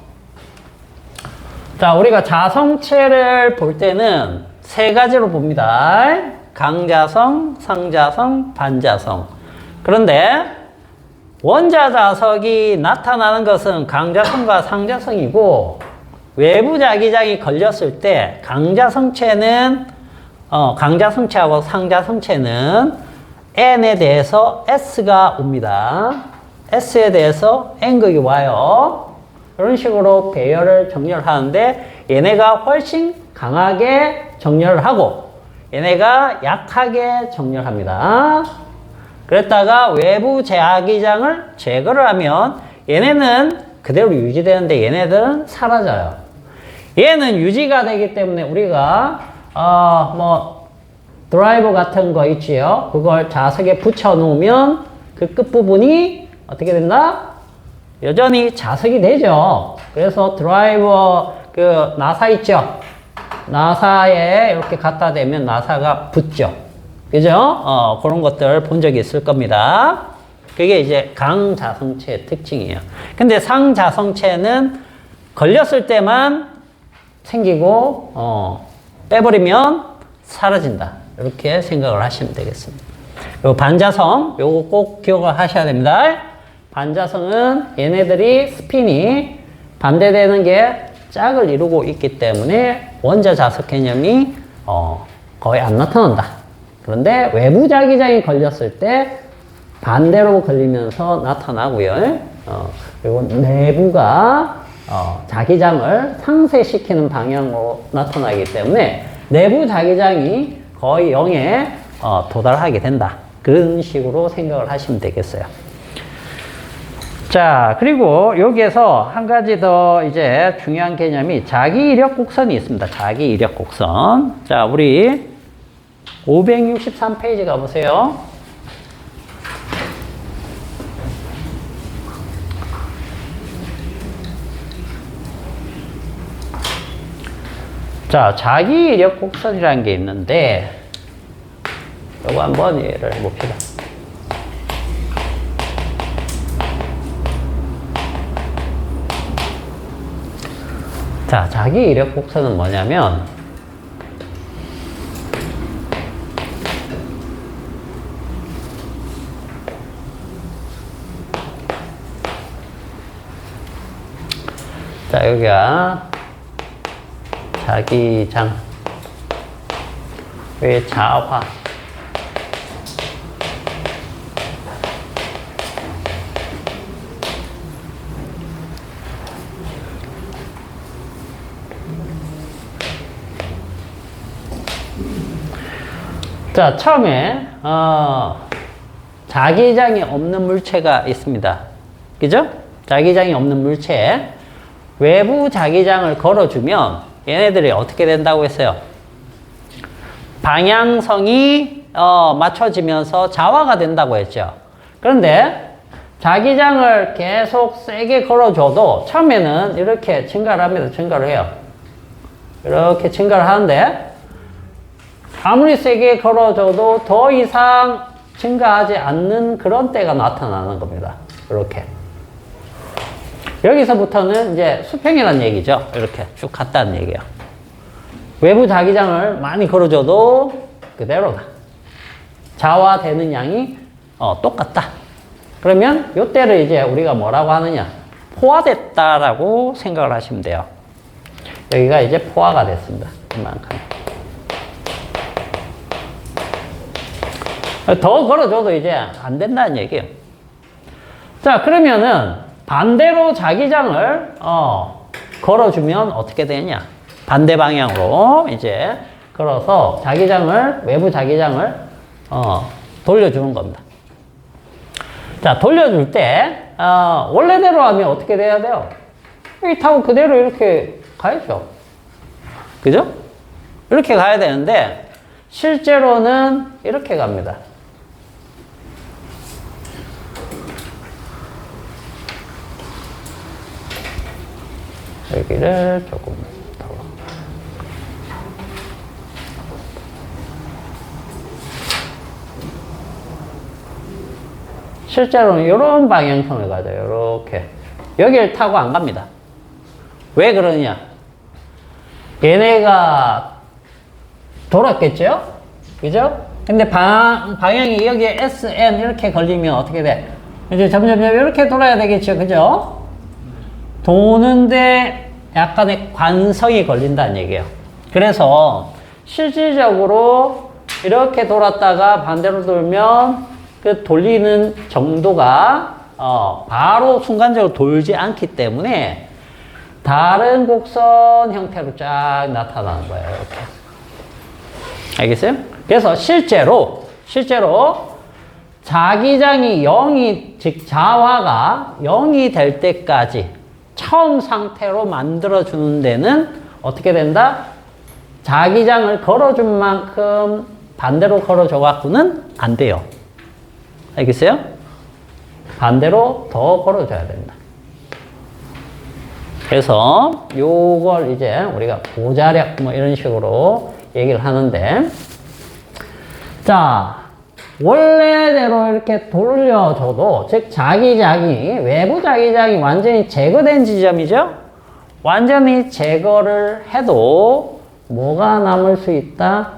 자, 우리가 자성체를 볼 때는 세 가지로 봅니다. 강자성, 상자성, 반자성. 그런데 원자 자석이 나타나는 것은 강자성과 상자성이고 외부 자기장이 걸렸을 때 강자성체하고 상자성체는 N에 대해서 S가 옵니다. S에 대해서 N극이 와요. 이런 식으로 배열을 정렬하는데 얘네가 훨씬 강하게 정렬을 하고 얘네가 약하게 정렬합니다. 그랬다가 외부 자기장을 제거를 하면 얘네는 그대로 유지되는데 얘네들은 사라져요. 얘는 유지가 되기 때문에 우리가 드라이버 같은 거 있지요. 그걸 자석에 붙여 놓으면 그 끝부분이 어떻게 된다? 여전히 자석이 되죠. 그래서 드라이버 그 나사 있죠. 나사에 이렇게 갖다 대면 나사가 붙죠. 그죠? 그런 것들 본 적이 있을 겁니다. 그게 이제 강자성체의 특징이에요. 근데 상자성체는 걸렸을 때만 생기고 빼버리면 사라진다. 이렇게 생각을 하시면 되겠습니다. 요 반자성 요거 꼭 기억을 하셔야 됩니다. 반자성은 얘네들이 스핀이 반대되는 게 짝을 이루고 있기 때문에 원자 자석 개념이 거의 안 나타난다. 그런데 외부 자기장이 걸렸을 때 반대로 걸리면서 나타나고요. 그리고 내부가 자기장을 상쇄시키는 방향으로 나타나기 때문에 내부 자기장이 거의 0에 도달하게 된다. 그런 식으로 생각을 하시면 되겠어요. 자, 그리고 여기에서 한 가지 더 이제 중요한 개념이 자기 이력 곡선이 있습니다. 자기 이력 곡선. 자, 우리 563페이지 가보세요. 자, 자기 이력 곡선이라는 게 있는데 요거 한번 이해를 해봅시다. 자, 자기 이력 곡선은 뭐냐면 자, 여기가 자기장, 왜 자화. 자, 처음에 자기장이 없는 물체가 있습니다. 그죠? 자기장이 없는 물체, 외부 자기장을 걸어주면 얘네들이 어떻게 된다고 했어요? 방향성이 맞춰지면서 자화가 된다고 했죠. 그런데 자기장을 계속 세게 걸어줘도 처음에는 이렇게 증가를 합니다. 증가를 해요. 이렇게 증가를 하는데 아무리 세게 걸어줘도 더 이상 증가하지 않는 그런 때가 나타나는 겁니다. 이렇게. 여기서부터는 이제 수평이라는 얘기죠. 이렇게 쭉 갔다는 얘기예요. 외부 자기장을 많이 걸어줘도 그대로다. 자화되는 양이 똑같다. 그러면 이때를 이제 우리가 뭐라고 하느냐? 포화됐다라고 생각을 하시면 돼요. 여기가 이제 포화가 됐습니다. 이만큼. 더 걸어줘도 이제 안 된다는 얘기예요. 자, 그러면은 반대로 자기장을 걸어주면 어떻게 되냐? 반대 방향으로 이제 걸어서 자기장을, 외부 자기장을 돌려주는 겁니다. 자, 돌려줄 때 원래대로 하면 어떻게 돼야 돼요? 여기 타고 그대로 이렇게 가야죠. 그죠? 이렇게 가야 되는데 실제로는 이렇게 갑니다. 여기를 조금 더. 실제로는 이런 방향성을 가죠. 이렇게. 여기를 타고 안 갑니다. 왜 그러냐? 얘네가 돌았겠죠? 그죠? 근데 방향이 여기에 SN 이렇게 걸리면 어떻게 돼? 이제 점점 이렇게 돌아야 되겠죠? 그죠? 도는데 약간의 관성이 걸린다는 얘기예요. 그래서 실질적으로 이렇게 돌았다가 반대로 돌면 그 돌리는 정도가 바로 순간적으로 돌지 않기 때문에 다른 곡선 형태로 쫙 나타나는 거예요. 이렇게. 알겠어요? 그래서 실제로 자기장이 0이, 즉 자화가 0이 될 때까지 처음 상태로 만들어주는 데는 어떻게 된다? 자기장을 걸어준 만큼 반대로 걸어줘 갖고는 안 돼요. 알겠어요? 반대로 더 걸어줘야 된다. 그래서 요걸 이제 우리가 보자력 뭐 이런 식으로 얘기를 하는데, 자, 원래대로 이렇게 돌려줘도, 즉 자기장이, 외부 자기장이 완전히 제거된 지점이죠? 완전히 제거를 해도 뭐가 남을 수 있다?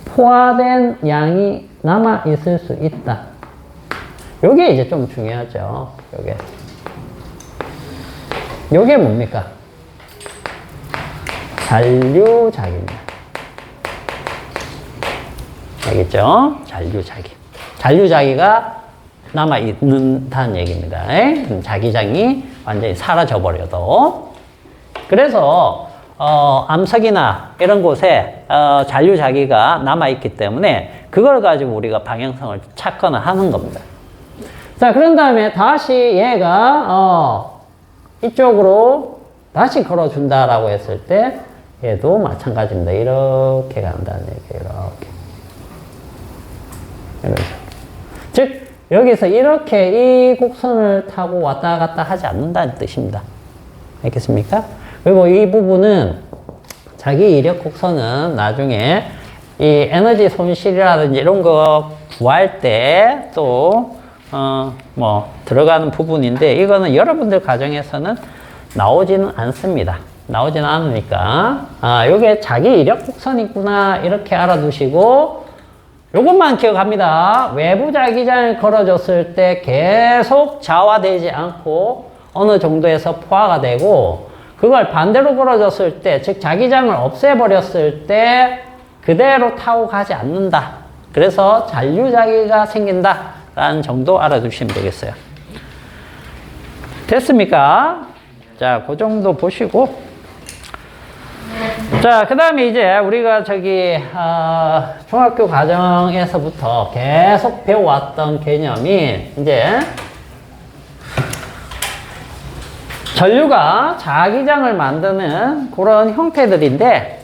포화된 양이 남아 있을 수 있다. 요게 이제 좀 중요하죠. 요게 뭡니까? 잔류작입니다. 알겠죠? 잔류자기. 잔류자기가 남아있는다는 얘기입니다. 자기장이 완전히 사라져버려도. 그래서, 암석이나 이런 곳에, 잔류자기가 남아있기 때문에 그걸 가지고 우리가 방향성을 찾거나 하는 겁니다. 자, 그런 다음에 다시 얘가, 이쪽으로 다시 걸어준다라고 했을 때 얘도 마찬가지입니다. 이렇게 간다는 얘기예요. 이렇게. 즉 여기서 이렇게 이 곡선을 타고 왔다 갔다 하지 않는다는 뜻입니다. 알겠습니까? 그리고 이 부분은 자기 이력 곡선은 나중에 이 에너지 손실이라든지 이런 거 구할 때 또 뭐 들어가는 부분인데, 이거는 여러분들 가정에서는 나오지는 않습니다. 나오지는 않으니까 요게 자기 이력 곡선이구나 이렇게 알아두시고, 요것만 기억합니다. 외부 자기장을 걸어줬을 때 계속 자화되지 않고 어느 정도에서 포화가 되고 그걸 반대로 걸어줬을 때, 즉 자기장을 없애버렸을 때 그대로 타고 가지 않는다. 그래서 잔류자기가 생긴다 라는 정도 알아두시면 되겠어요. 됐습니까? 자, 그 정도 보시고, 자, 그 다음에 이제 우리가 중학교 과정에서부터 계속 배워왔던 개념이 이제 전류가 자기장을 만드는 그런 형태들인데,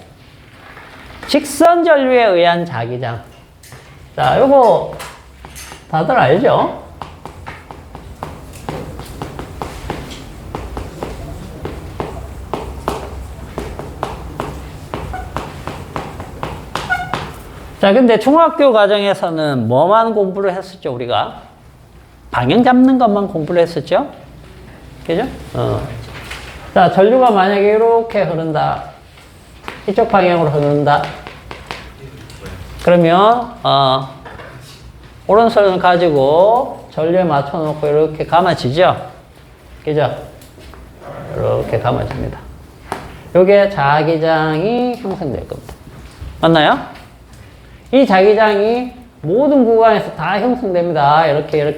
직선 전류에 의한 자기장. 자, 요거 다들 알죠? 자, 근데 중학교 과정에서는 뭐만 공부를 했었죠, 우리가? 방향 잡는 것만 공부를 했었죠? 그죠? 자, 전류가 만약에 이렇게 흐른다. 이쪽 방향으로 흐른다. 그러면, 오른손을 가지고 전류에 맞춰놓고 이렇게 감아지죠? 그죠? 이렇게 감아집니다. 요게 자기장이 형성될 겁니다. 맞나요? 이 자기장이 모든 구간에서 다 형성됩니다. 이렇게.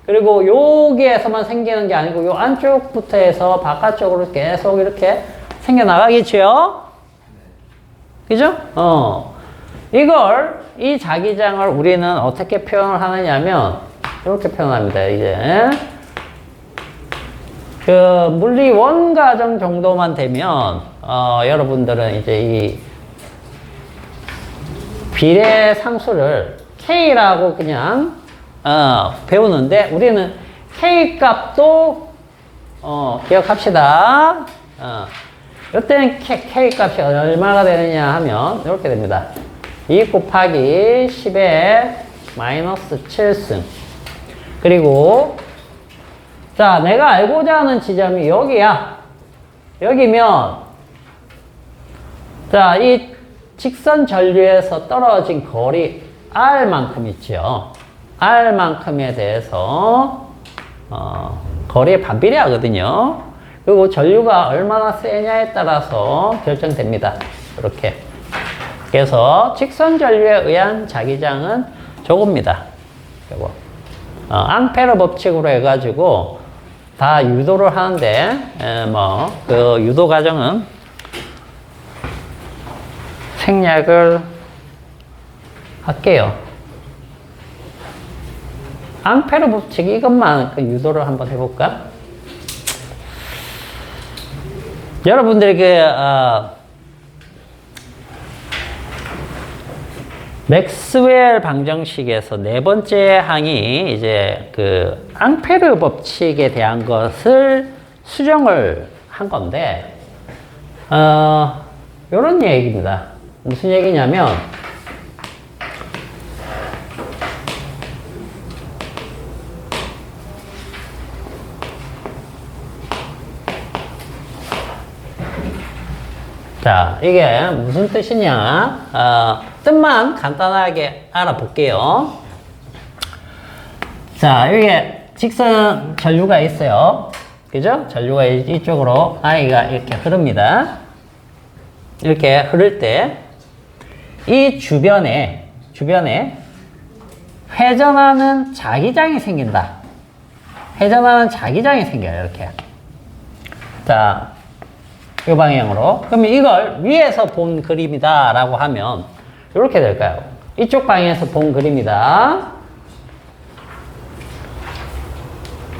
그리고 여기에서만 생기는 게 아니고 요 안쪽부터 해서 바깥쪽으로 계속 이렇게 생겨나가겠죠? 그죠? 이 자기장을 우리는 어떻게 표현을 하느냐면, 이렇게 표현합니다, 이제. 물리 원가정 정도만 되면, 여러분들은 이제 이 비례 상수를 K라고 그냥, 배우는데, 우리는 K 값도, 기억합시다. 이때는 K 값이 얼마가 되느냐 하면, 이렇게 됩니다. 2 곱하기 10의 마이너스 7승. 그리고, 자, 내가 알고자 하는 지점이 여기야. 여기면, 자, 이 직선 전류에서 떨어진 거리 R만큼 있죠. R만큼에 대해서, 거리에 반비례하거든요. 그리고 전류가 얼마나 세냐에 따라서 결정됩니다. 이렇게. 그래서 직선 전류에 의한 자기장은 저겁니다. 요거. 앙페르 법칙으로 해가지고 다 유도를 하는데, 그 유도 과정은 생략을 할게요. 앙페르 법칙 이것만 그 유도를 한번 해볼까? 여러분들이 맥스웰 방정식에서 네 번째 항이 이제 그 앙페르 법칙에 대한 것을 수정을 한 건데, 요런 얘기입니다. 무슨 얘기냐면, 자, 이게 무슨 뜻이냐? 뜻만 간단하게 알아볼게요. 자, 여기에 직선 전류가 있어요. 그죠? 전류가 이쪽으로 I가 이렇게 흐릅니다. 이렇게 흐를 때, 이 주변에 회전하는 자기장이 생긴다. 회전하는 자기장이 생겨요, 이렇게. 자, 이 방향으로. 그러면 이걸 위에서 본 그림이다 라고 하면 이렇게 될까요? 이쪽 방향에서 본 그림이다.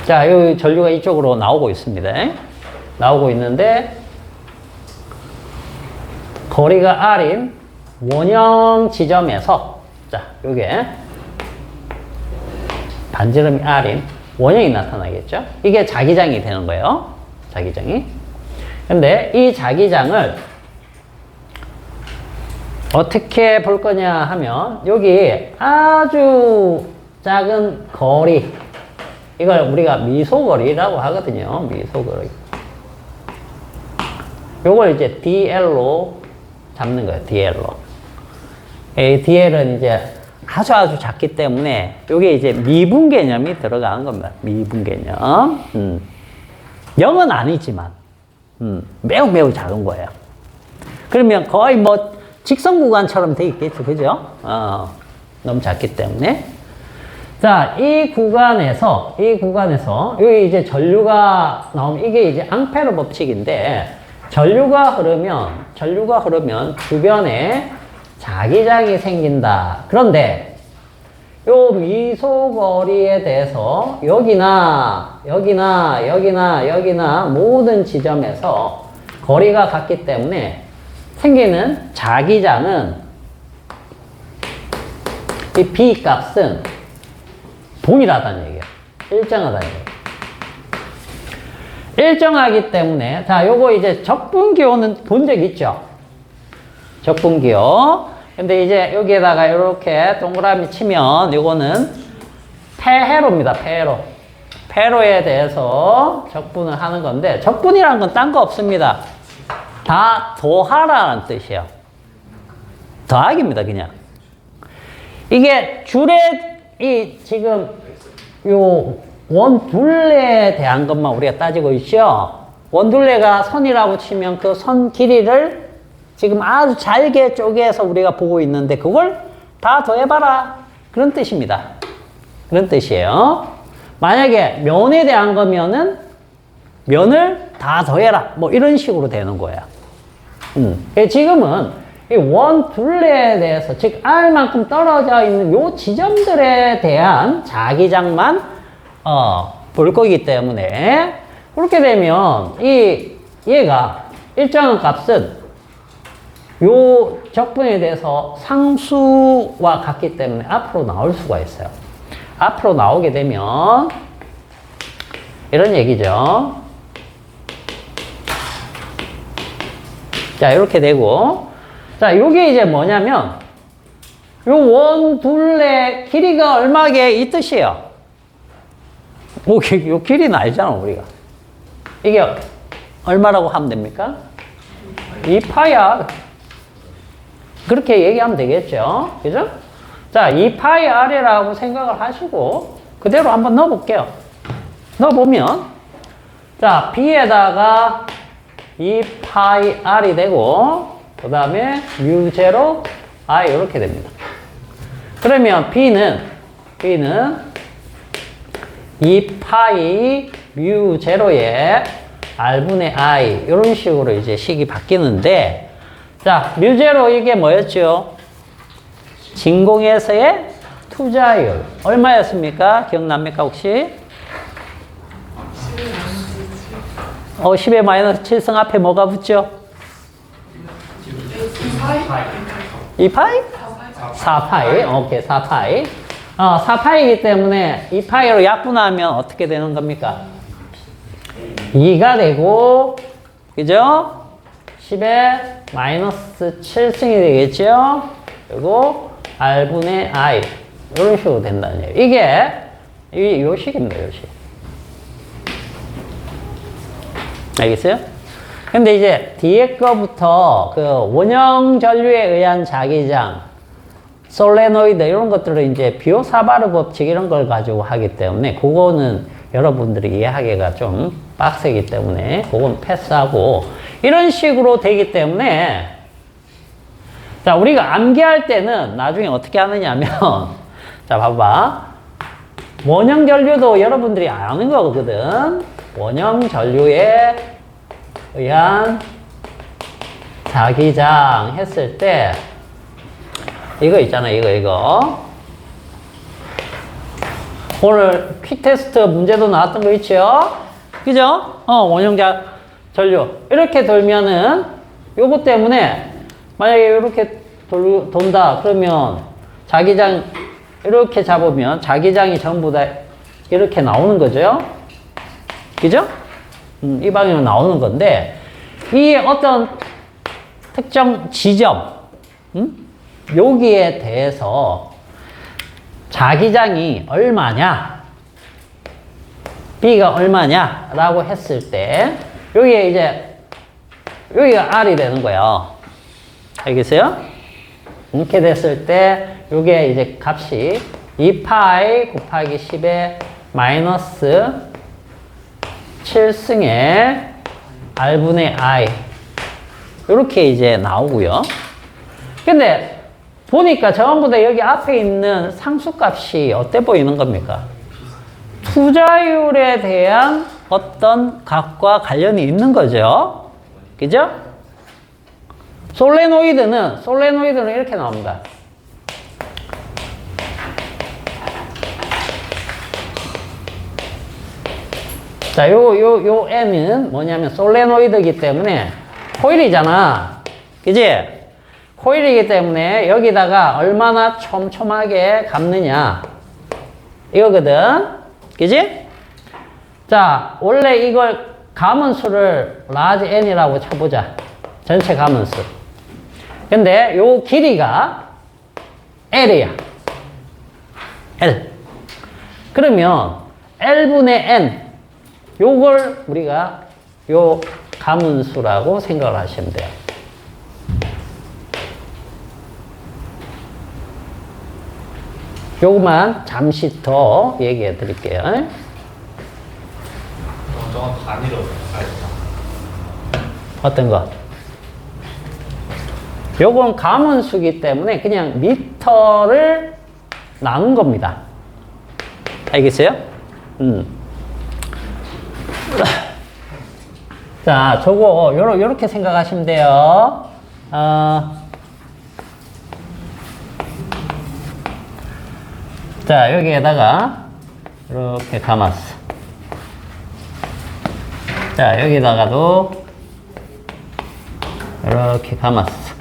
자, 이 전류가 이쪽으로 나오고 있습니다. 나오고 있는데, 거리가 R인 원형 지점에서, 자, 요게 반지름이 R인 원형이 나타나겠죠? 이게 자기장이 되는 거예요. 자기장이. 근데 이 자기장을 어떻게 볼 거냐 하면, 여기 아주 작은 거리, 이걸 우리가 미소거리라고 하거든요. 미소거리. 요걸 이제 DL로 잡는 거예요. DL로. 이 DL은 이제 아주 작기 때문에 요게 이제 미분 개념이 들어가는 겁니다. 미분 개념. 0은 아니지만 매우 매우 작은 거예요. 그러면 거의 뭐 직선 구간처럼 돼 있겠죠, 그죠? 너무 작기 때문에. 자, 이 구간에서 여기 이제 전류가 나오면 이게 이제 앙페르 법칙인데 전류가 흐르면 주변에 자기장이 생긴다. 그런데 요 미소거리에 대해서 여기나 모든 지점에서 거리가 같기 때문에 생기는 자기장은 이 B 값은 동일하다는 얘기예요. 일정하다는 얘기예요. 일정하기 때문에 자, 요거 이제 적분기호는 본 적 있죠? 적분기호. 근데 이제 여기에다가 이렇게 동그라미 치면 요거는 폐회로입니다. 폐회로. 폐회로에 대해서 적분을 하는 건데 적분이라는 건 딴 거 없습니다. 다 더하라는 뜻이에요. 더하기입니다, 그냥. 이게 줄에 이 지금 요 원둘레에 대한 것만 우리가 따지고 있죠. 원둘레가 선이라고 치면 그 선 길이를 지금 아주 잘게 쪼개서 우리가 보고 있는데 그걸 다 더해봐라. 그런 뜻입니다. 그런 뜻이에요. 만약에 면에 대한 거면은 면을 다 더해라. 뭐 이런 식으로 되는 거예요. 지금은 이 원둘레에 대해서 즉 R만큼 떨어져 있는 요 지점들에 대한 자기장만 볼 거기 때문에 그렇게 되면 얘가 일정한 값은 요 적분에 대해서 상수와 같기 때문에 앞으로 나올 수가 있어요. 앞으로 나오게 되면 이런 얘기죠. 자, 이렇게 되고 자, 요게 이제 뭐냐면 요 원둘레 길이가 얼마게 이 뜻이에요. 요 길이는 알잖아, 우리가. 이게 얼마라고 하면 됩니까? 2파이R. 그렇게 얘기하면 되겠죠. 그죠? 자, 2파이R이라고 생각을 하시고, 그대로 한번 넣어볼게요. 넣어보면, 자, B에다가 2파이R이 되고, 그 다음에 μ0 I 이렇게 됩니다. 그러면 B는 2파이 μ0에 R분의 I 이런 식으로 이제 식이 바뀌는데 자, μ0 이게 뭐였죠? 진공에서의 투자율 얼마였습니까? 기억납니까 혹시? 10의 마이너스 7승 앞에 뭐가 붙죠? 2파이? 4파이. 오케이, 4파이. 4파이이기 때문에 2파이로 약분하면 어떻게 되는 겁니까? 2가 되고, 그죠? 10에 마이너스 7승이 되겠죠? 그리고 R분의 I. 이런 식으로 된다는 얘기예요. 이게 요 식입니다, 요 식. 알겠어요? 근데 이제 뒤에 거부터 그 원형 전류에 의한 자기장, 솔레노이드 이런 것들을 이제 비오사바르 법칙 이런 걸 가지고 하기 때문에 그거는 여러분들이 이해하기가 좀 빡세기 때문에 그건 패스하고 이런 식으로 되기 때문에 자, 우리가 암기할 때는 나중에 어떻게 하느냐면 자, 봐봐. 원형 전류도 여러분들이 아는 거거든. 원형 전류에 의한 자기장 했을 때 이거 있잖아, 이거. 오늘 퀵테스트 문제도 나왔던 거 있죠? 그죠? 원형 전류. 이렇게 돌면은 요거 때문에 만약에 이렇게 돈다 그러면 자기장 이렇게 잡으면 자기장이 전부 다 이렇게 나오는 거죠. 그죠? 이 방향으로 나오는 건데 이 어떤 특정 지점 여기에 대해서 자기장이 얼마냐 B가 얼마냐 라고 했을 때 여기에 이제 여기가 R이 되는 거예요. 알겠어요? 이렇게 됐을 때 이게 이제 값이 2파이 곱하기 10의 마이너스 17승에 R분의 I. 이렇게 이제 나오고요. 근데 보니까 전부 다 여기 앞에 있는 상수값이 어때 보이는 겁니까? 투자율에 대한 어떤 값과 관련이 있는 거죠. 그죠? 솔레노이드는 이렇게 나옵니다. 자, 요 N은 뭐냐면 솔레노이드이기 때문에 코일이잖아. 그지? 코일이기 때문에 여기다가 얼마나 촘촘하게 감느냐. 이거거든. 그지? 자, 원래 이걸 감은수를 large N이라고 쳐보자. 전체 감은수. 근데 요 길이가 L이야. L. 그러면 L분의 N. 요걸 우리가 요 감은수라고 생각을 하시면 돼요. 요것만 잠시 더 얘기해 드릴게요. 저건 단위로 어떤 거? 요건 감은수기 때문에 그냥 미터를 나눈 겁니다. 알겠어요? 자, 저거 요렇게 생각하시면 돼요. 자, 여기에다가 이렇게 감았어. 자, 여기다가도 이렇게 감았어.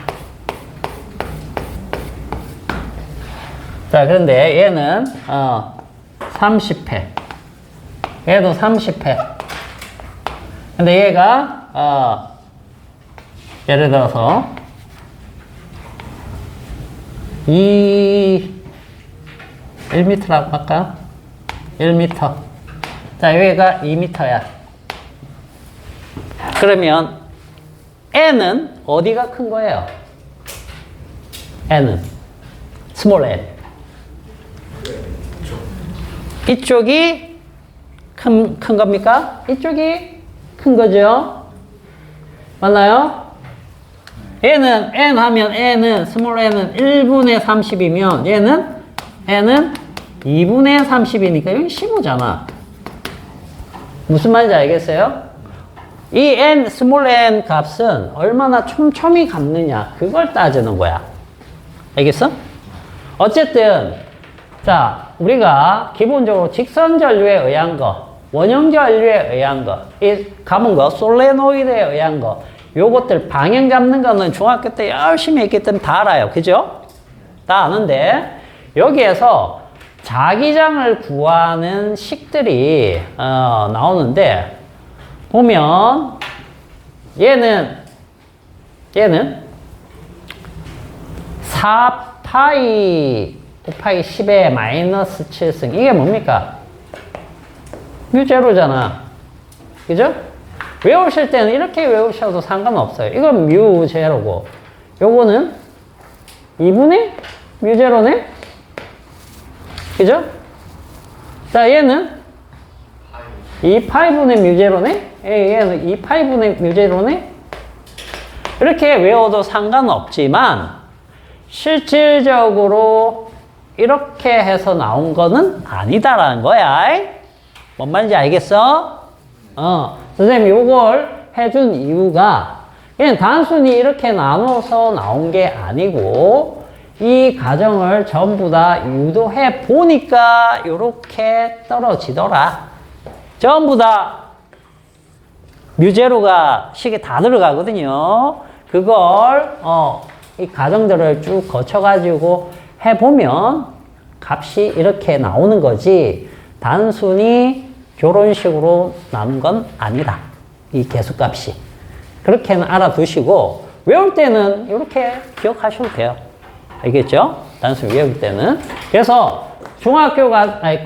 자, 그런데 얘는 30회. 얘도 30회. 근데 얘가 예를 들어서 1m라고 할까? 1m. 자, 여기가 2m야. 그러면 N은 어디가 큰 거예요? N은 스몰 n. 이쪽이 큰 겁니까? 이쪽이 큰 거죠? 맞나요? 얘는 N 하면 N은 스몰 n은 1분의 30이면 얘는 N은 2분의 30이니까 여기 15잖아. 무슨 말인지 알겠어요? 이 N, 스몰 n 값은 얼마나 촘촘히 감느냐 그걸 따지는 거야. 알겠어? 어쨌든 자, 우리가 기본적으로 직선 전류에 의한 거, 원형 전류에 의한 거, 이 감은 거, 솔레노이드에 의한 거, 요것들 방향 잡는 거는 중학교 때 열심히 했기 때문에 다 알아요. 그죠? 다 아는데 여기에서 자기장을 구하는 식들이 나오는데 보면 얘는 4파이 5파이 10의 마이너스 7승. 이게 뭡니까? 뮤제로잖아. 그죠? 외우실 때는 이렇게 외우셔도 상관없어요. 이건 뮤제로고 요거는 2분의 뮤제로네? 그죠? 자, 얘는 2파이분의 뮤제로네? 얘는 2파이분의 뮤제로네? 이렇게 외워도 상관없지만 실질적으로 이렇게 해서 나온 거는 아니다라는 거야. 뭔 말인지 알겠어? 선생님이 요걸 해준 이유가 그냥 단순히 이렇게 나눠서 나온 게 아니고 이 과정을 전부 다 유도해 보니까 이렇게 떨어지더라. 전부 다 뮤제로가 식에 다 들어가거든요. 그걸 이 과정들을 쭉 거쳐가지고 해보면 값이 이렇게 나오는 거지 단순히 이런 식으로 나눈 건 아니다. 이 개수값이. 그렇게는 알아두시고 외울 때는 이렇게 기억하셔도 돼요. 알겠죠? 단순히 외울 때는. 그래서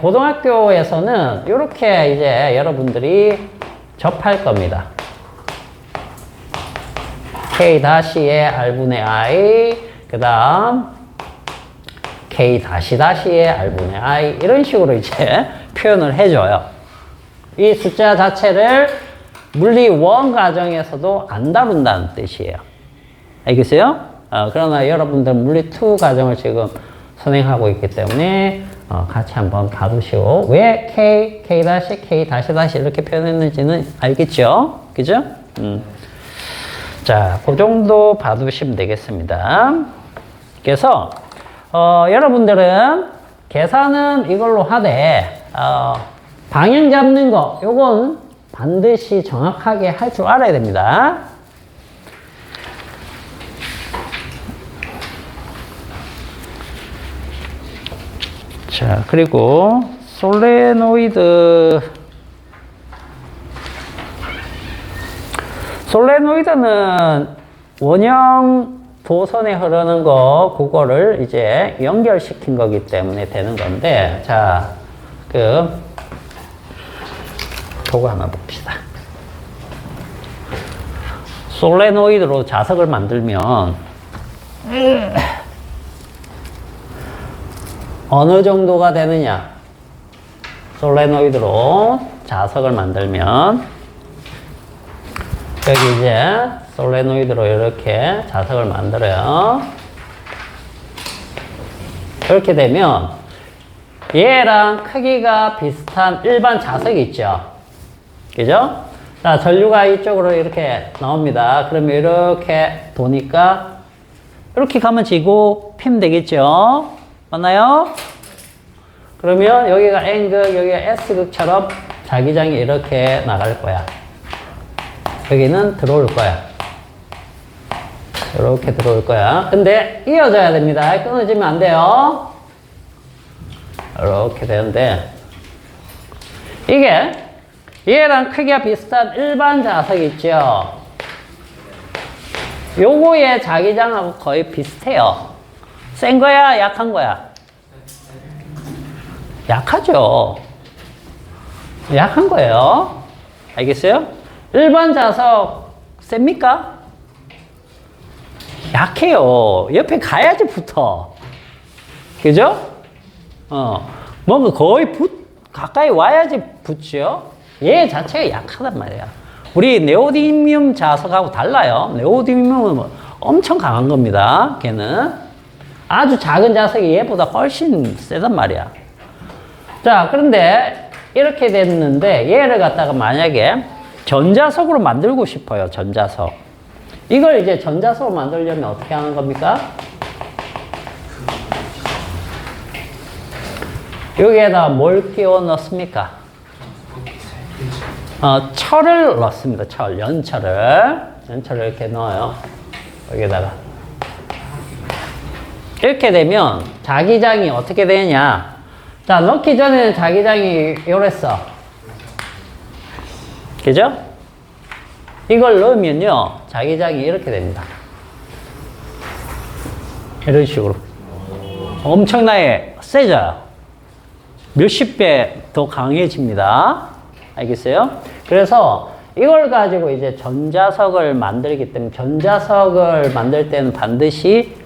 고등학교에서는 이렇게 이제 여러분들이 접할 겁니다. K-의 R분의 I, 그 다음 K-의 R분의 I 이런 식으로 이제 표현을 해줘요. 이 숫자 자체를 물리 1 과정에서도 안 다룬다는 뜻이에요. 알겠어요? 그러나 여러분들 물리 2 과정을 지금 선행하고 있기 때문에 같이 한번 가두시고 왜 K, K-, K-, 이렇게 표현했는지는 알겠죠? 그죠? 자, 그 정도 봐두시면 되겠습니다. 그래서 여러분들은 계산은 이걸로 하되 방향 잡는 거 요건 반드시 정확하게 할 줄 알아야 됩니다. 자, 그리고 솔레노이드는 원형 도선에 흐르는 거, 그거를 이제 연결시킨 거기 때문에 되는 건데, 자, 그거 하나 봅시다. 솔레노이드로 자석을 만들면, 어느 정도가 되느냐? 솔레노이드로 자석을 만들면, 여기 이제 솔레노이드로 이렇게 자석을 만들어요. 이렇게 되면 얘랑 크기가 비슷한 일반 자석이 있죠. 그죠? 자, 전류가 이쪽으로 이렇게 나옵니다. 그러면 이렇게 도니까 이렇게 가면 지고 피면 되겠죠? 맞나요? 그러면 여기가 N극, 여기가 S극처럼 자기장이 이렇게 나갈 거야. 여기는 들어올 거야. 이렇게 들어올 거야. 근데 이어져야 됩니다. 끊어지면 안 돼요. 이렇게 되는데, 이게 얘랑 크기가 비슷한 일반 자석 있죠? 요거의 자기장하고 거의 비슷해요. 센 거야? 약한 거야? 약하죠. 약한 거예요. 알겠어요? 일반 자석 셉니까? 약해요. 옆에 가야지 붙어. 그죠? 뭔가 거의 가까이 와야지 붙죠? 얘 자체가 약하단 말이야. 우리 네오디뮴 자석하고 달라요. 네오디뮴은 엄청 강한 겁니다. 걔는. 아주 작은 자석이 얘보다 훨씬 세단 말이야. 자, 그런데 이렇게 됐는데 얘를 갖다가 만약에 전자석으로 만들고 싶어요. 전자석. 이걸 이제 전자석으로 만들려면 어떻게 하는 겁니까? 여기에다 뭘 끼워 넣습니까? 철을 넣습니다. 연철을 이렇게 넣어요. 여기다가. 이렇게 되면 자기장이 어떻게 되느냐? 자, 넣기 전에는 자기장이 요랬어. 그죠? 이걸 넣으면요, 자기장이 이렇게 됩니다. 이런 식으로. 엄청나게 세져요. 몇십 배 더 강해집니다. 알겠어요? 그래서 이걸 가지고 이제 전자석을 만들기 때문에 전자석을 만들 때는 반드시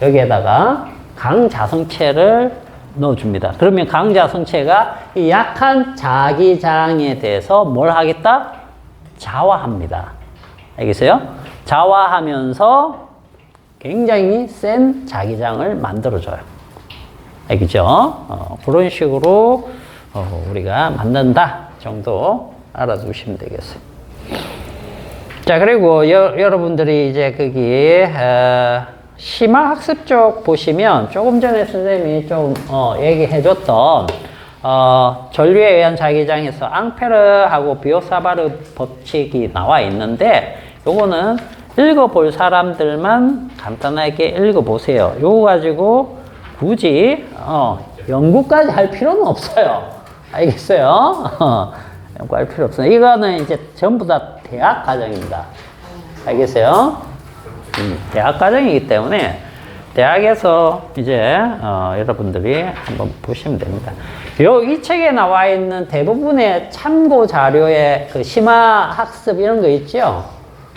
여기에다가 강자성체를 넣어줍니다. 그러면 강자성체가 이 약한 자기장에 대해서 뭘 하겠다? 자화합니다. 알겠어요? 자화하면서 굉장히 센 자기장을 만들어줘요. 알겠죠? 그런 식으로 우리가 만든다 정도 알아두시면 되겠어요. 자, 그리고 여러분들이 이제 거기 심화학습 쪽 보시면 조금 전에 선생님이 좀 얘기해줬던 전류에 의한 자기장에서 앙페르하고 비오사바르 법칙이 나와 있는데 요거는 읽어볼 사람들만 간단하게 읽어보세요. 요거 가지고 굳이 연구까지 할 필요는 없어요. 알겠어요? 연구할 필요 없어요. 이거는 이제 전부 다 대학 과정입니다. 알겠어요? 대학 과정이기 때문에 대학에서 이제 여러분들이 한번 보시면 됩니다. 이 책에 나와 있는 대부분의 참고 자료의 그 심화 학습 이런 거 있죠?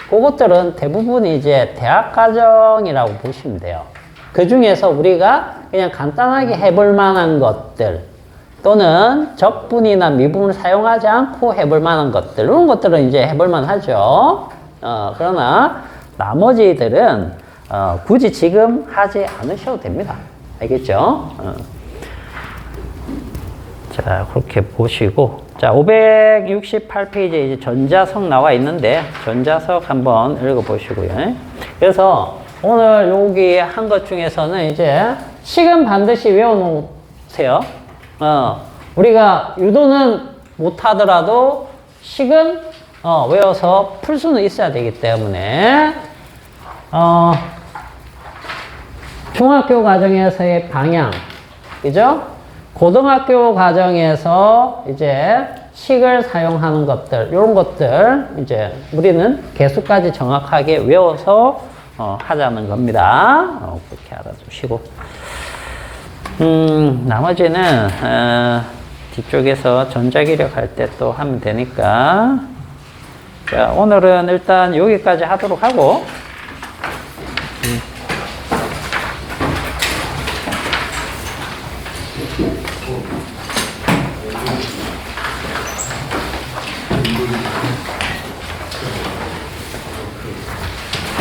그것들은 대부분이 이제 대학 과정이라고 보시면 돼요. 그 중에서 우리가 그냥 간단하게 해볼 만한 것들, 또는 적분이나 미분을 사용하지 않고 해볼 만한 것들, 이런 것들은 이제 해볼 만하죠. 그러나 나머지들은 굳이 지금 하지 않으셔도 됩니다. 알겠죠? 자, 그렇게 보시고, 자, 568페이지에 이제 전자석 나와 있는데, 전자석 한번 읽어보시고요. 그래서 오늘 여기 한 것 중에서는 이제 식은 반드시 외워놓으세요. 우리가 유도는 못하더라도 식은 외워서 풀 수는 있어야 되기 때문에, 중학교 과정에서의 방향, 그죠? 고등학교 과정에서 이제 식을 사용하는 것들, 이런 것들, 이제 우리는 개수까지 정확하게 외워서 하자는 겁니다. 그렇게 알아두시고. 나머지는, 뒤쪽에서 전자기력 할 때 또 하면 되니까. 자, 오늘은 일단 여기까지 하도록 하고,